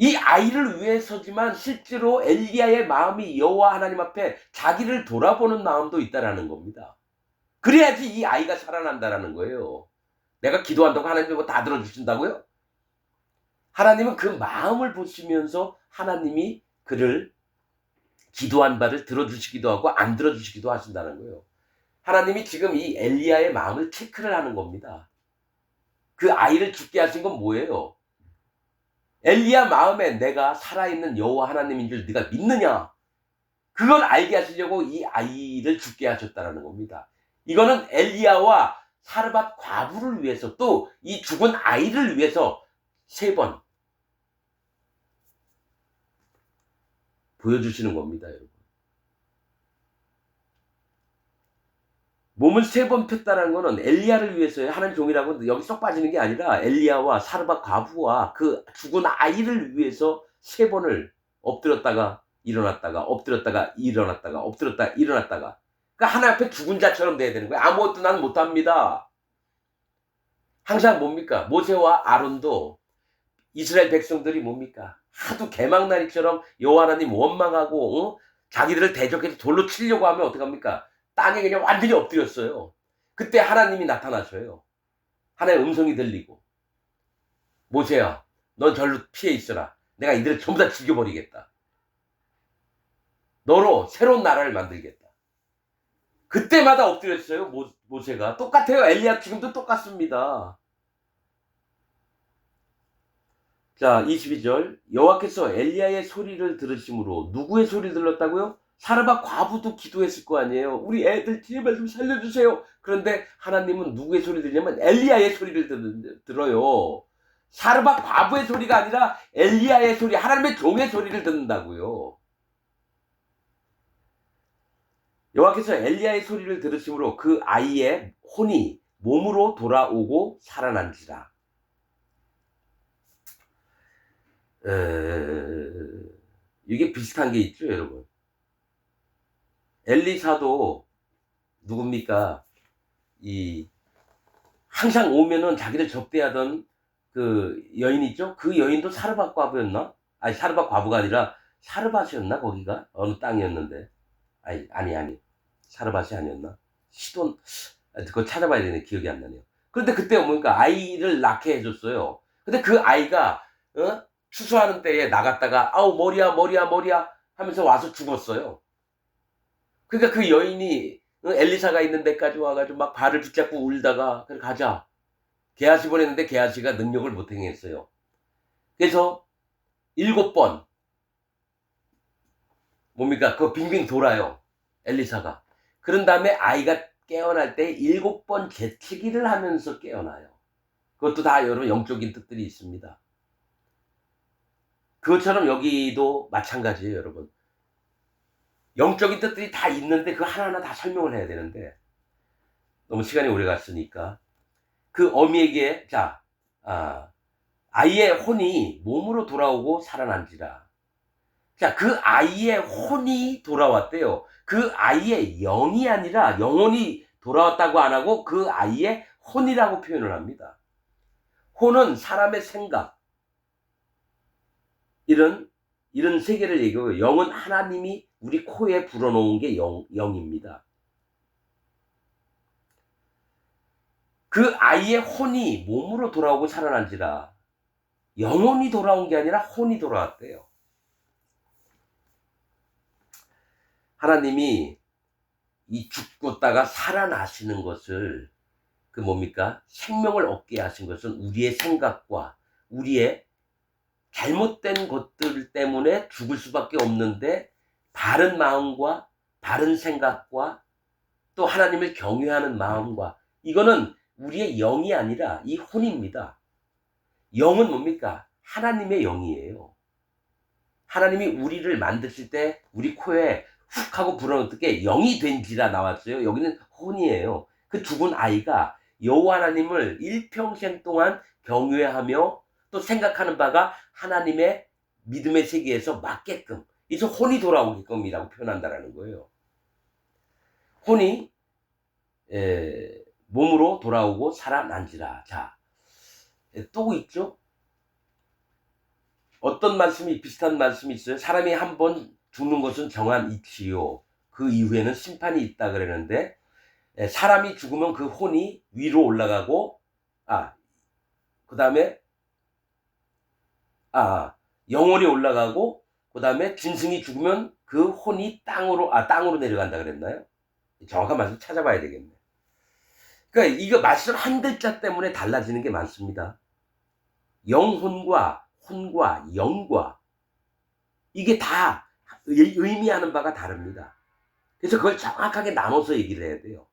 S1: 이 아이를 위해서지만 실제로 엘리야의 마음이 여호와 하나님 앞에 자기를 돌아보는 마음도 있다라는 겁니다. 그래야지 이 아이가 살아난다라는 거예요. 내가 기도한다고 하나님이 뭐 다 들어주신다고요? 하나님은 그 마음을 보시면서 하나님이 그를 기도한 바를 들어주시기도 하고 안 들어주시기도 하신다는 거예요. 하나님이 지금 이 엘리야의 마음을 체크를 하는 겁니다. 그 아이를 죽게 하신 건 뭐예요? 엘리야 마음에 내가 살아있는 여호와 하나님인 줄 네가 믿느냐? 그걸 알게 하시려고 이 아이를 죽게 하셨다라는 겁니다. 이거는 엘리야와 사르밧 과부를 위해서 또 이 죽은 아이를 위해서 3번 보여주시는 겁니다, 여러분. 몸을 3번 폈다는 거는 엘리야를 위해서요. 하나님 종이라고 여기 쏙 빠지는 게 아니라 엘리야와 사르밧 과부와 그 죽은 아이를 위해서 3번을 엎드렸다가 일어났다가 엎드렸다가 일어났다가 엎드렸다가 일어났다가. 그러니까 하나님 앞에 죽은 자처럼 돼야 되는 거예요. 아무것도 난 못합니다. 항상 뭡니까? 모세와 아론도 이스라엘 백성들이 뭡니까? 하도 개망나니처럼 여호와 하나님 원망하고 자기들을 대적해서 돌로 치려고 하면 어떡합니까? 땅에 그냥 완전히 엎드렸어요. 그때 하나님이 나타나셔요. 하나의 음성이 들리고, 모세야 넌 절로 피해 있어라. 내가 이들을 전부 다 죽여버리겠다. 너로 새로운 나라를 만들겠다. 그때마다 엎드렸어요. 모세가. 똑같아요. 엘리야 지금도 똑같습니다. 자, 22절. 여호와께서 엘리야의 소리를 들으심으로. 누구의 소리를 들었다고요? 사르밧 과부도 기도했을 거 아니에요. 우리 애들 제발 좀 살려주세요. 그런데 하나님은 누구의 소리를 들냐면 엘리야의 소리를 들어요. 사르밧 과부의 소리가 아니라 엘리야의 소리, 하나님의 종의 소리를 듣는다고요. 여호와께서 엘리야의 소리를 들으심으로 그 아이의 혼이 몸으로 돌아오고 살아난지라. 이게 비슷한 게 있죠, 여러분. 엘리사도 누굽니까? 항상 오면은 자기를 접대하던 그 여인 있죠? 그 여인도 사르밧 과부였나? 아니, 사르밧 과부가 아니라 사르밧이었나? 거기가? 어느 땅이었는데. 아니. 사르밧이 아니었나? 시돈, 그거 찾아봐야 되네. 기억이 안 나네요. 그런데 그때 뭡니까? 아이를 낳게 해줬어요. 근데 그 아이가, 추수하는 때에 나갔다가, 아우, 머리야 하면서 와서 죽었어요. 그러니까 그 여인이 엘리사가 있는 데까지 와가지고 막 발을 붙잡고 울다가, 그래, 가자. 게하시 보냈는데 게하시가 능력을 못 행했어요. 그래서 7번, 뭡니까? 그거 빙빙 돌아요. 엘리사가. 그런 다음에 아이가 깨어날 때 7번 재치기를 하면서 깨어나요. 그것도 다 여러분 영적인 뜻들이 있습니다. 그것처럼 여기도 마찬가지예요, 여러분. 영적인 뜻들이 다 있는데 그 하나하나 다 설명을 해야 되는데 너무 시간이 오래 갔으니까 그 어미에게 아이의 혼이 몸으로 돌아오고 살아난지라. 자, 그 아이의 혼이 돌아왔대요. 그 아이의 영이 아니라 영혼이 돌아왔다고 안 하고 그 아이의 혼이라고 표현을 합니다. 혼은 사람의 생각, 이런 세계를 얘기하고, 영은 하나님이 우리 코에 불어넣은 게 영입니다. 그 아이의 혼이 몸으로 돌아오고 살아난지라. 영혼이 돌아온 게 아니라 혼이 돌아왔대요. 하나님이 이 죽었다가 살아나시는 것을, 그 뭡니까? 생명을 얻게 하신 것은 우리의 생각과 우리의 잘못된 것들 때문에 죽을 수밖에 없는데, 바른 마음과 바른 생각과 또 하나님을 경외하는 마음과, 이거는 우리의 영이 아니라 이 혼입니다. 영은 뭡니까? 하나님의 영이에요. 하나님이 우리를 만드실 때 우리 코에 훅 하고 불어넣을 때 영이 된지라 나왔어요. 여기는 혼이에요. 그 죽은 아이가 여호와 하나님을 일평생 동안 경외하며 또 생각하는 바가 하나님의 믿음의 세계에서 맞게끔, 이래서 혼이 돌아오게끔이라고 표현한다라는 거예요. 혼이 몸으로 돌아오고 살아난지라. 자, 또 있죠? 어떤 말씀이, 비슷한 말씀이 있어요. 사람이 한번 죽는 것은 정한 이치요, 그 이후에는 심판이 있다 그러는데, 사람이 죽으면 그 혼이 위로 올라가고, 그 다음에 영혼이 올라가고, 그 다음에 짐승이 죽으면 그 혼이 땅으로 내려간다 그랬나요? 정확한 말씀 찾아봐야 되겠네. 그러니까 이거 말씀 한 글자 때문에 달라지는 게 많습니다. 영혼과 혼과 영과 이게 다 의미하는 바가 다릅니다. 그래서 그걸 정확하게 나눠서 얘기를 해야 돼요.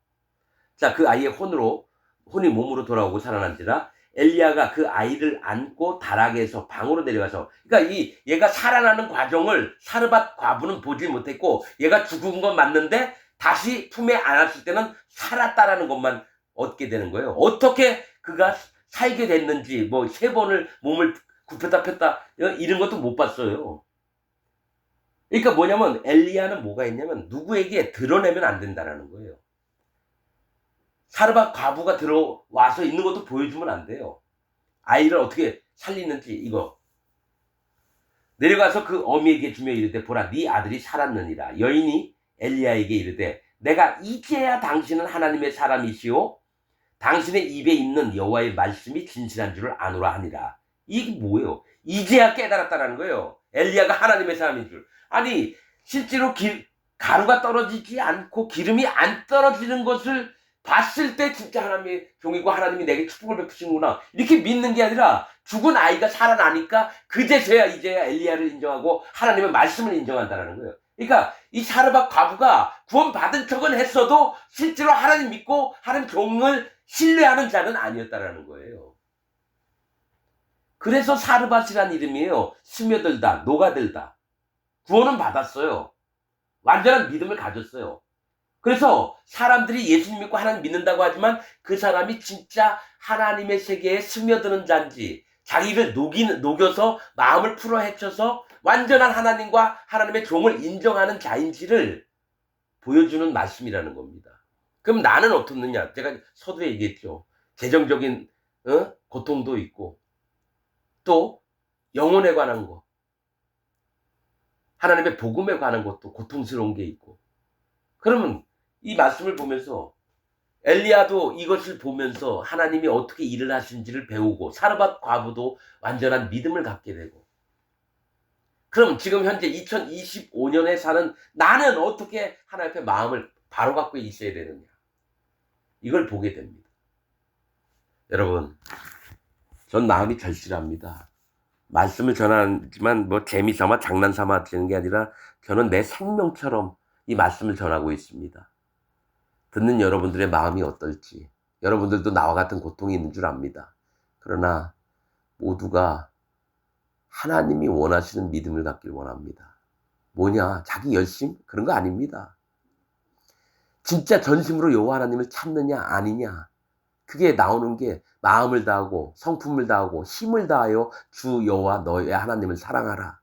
S1: 자, 그 아이의 혼이 몸으로 돌아오고 살아난지라 엘리야가 그 아이를 안고 다락에서 방으로 내려가서, 그러니까 얘가 살아나는 과정을 사르밧 과부는 보지 못했고, 얘가 죽은 건 맞는데 다시 품에 안았을 때는 살았다라는 것만 얻게 되는 거예요. 어떻게 그가 살게 됐는지, 뭐 3번을 몸을 굽혔다 폈다 이런 것도 못 봤어요. 그러니까 뭐냐면 엘리야는 뭐가 있냐면 누구에게 드러내면 안 된다라는 거예요. 사르밧 과부가 들어와서 있는 것도 보여주면 안 돼요. 아이를 어떻게 살리는지 이거. 내려가서 그 어미에게 주며 이르되 보라 네 아들이 살았느니라. 여인이 엘리야에게 이르되 내가 이제야 당신은 하나님의 사람이시오 당신의 입에 있는 여호와의 말씀이 진실한 줄을 아노라 하니라. 이게 뭐예요? 이제야 깨달았다라는 거예요. 엘리야가 하나님의 사람인 줄. 아니 실제로 가루가 떨어지지 않고 기름이 안 떨어지는 것을 봤을 때 진짜 하나님의 종이고 하나님이 내게 축복을 베푸시는구나 이렇게 믿는 게 아니라 죽은 아이가 살아나니까 이제야 엘리야를 인정하고 하나님의 말씀을 인정한다는 거예요. 그러니까 이 사르밧 과부가 구원받은 척은 했어도 실제로 하나님 믿고 하나님 종을 신뢰하는 자는 아니었다라는 거예요. 그래서 사르밧이란 이름이에요. 스며들다, 녹아들다. 구원은 받았어요. 완전한 믿음을 가졌어요. 그래서 사람들이 예수님 믿고 하나님 믿는다고 하지만 그 사람이 진짜 하나님의 세계에 스며드는 자인지 자기를 녹여서 마음을 풀어 헤쳐서 완전한 하나님과 하나님의 종을 인정하는 자인지를 보여주는 말씀이라는 겁니다. 그럼 나는 어떻느냐? 제가 서두에 얘기했죠. 재정적인 고통도 있고 또 영혼에 관한 거 하나님의 복음에 관한 것도 고통스러운 게 있고 그러면 이 말씀을 보면서 엘리야도 이것을 보면서 하나님이 어떻게 일을 하신지를 배우고 사르밧 과부도 완전한 믿음을 갖게 되고 그럼 지금 현재 2025년에 사는 나는 어떻게 하나님 앞에 마음을 바로 갖고 있어야 되느냐 이걸 보게 됩니다. 여러분 전 마음이 절실합니다. 말씀을 전하지만 뭐 재미삼아 장난삼아 하는 게 아니라 저는 내 생명처럼 이 말씀을 전하고 있습니다. 듣는 여러분들의 마음이 어떨지 여러분들도 나와 같은 고통이 있는 줄 압니다. 그러나 모두가 하나님이 원하시는 믿음을 갖길 원합니다. 뭐냐? 자기 열심? 그런 거 아닙니다. 진짜 전심으로 여호와 하나님을 찾느냐 아니냐 그게 나오는 게 마음을 다하고 성품을 다하고 힘을 다하여 주 여호와 너의 하나님을 사랑하라.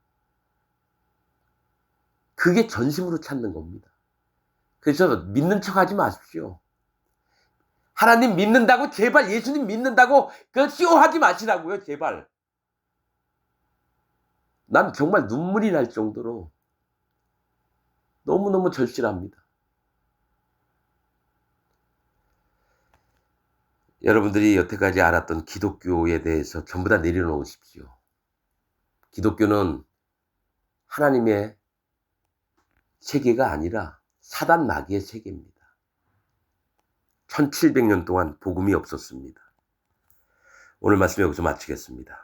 S1: 그게 전심으로 찾는 겁니다. 그래서 믿는 척 하지 마십시오. 하나님 믿는다고 제발 예수님 믿는다고 그 쇼하지 마시라고요. 제발. 난 정말 눈물이 날 정도로 너무너무 절실합니다. 여러분들이 여태까지 알았던 기독교에 대해서 전부 다 내려놓으십시오. 기독교는 하나님의 세계가 아니라 사단 마귀의 세계입니다. 1700년 동안 복음이 없었습니다. 오늘 말씀 여기서 마치겠습니다.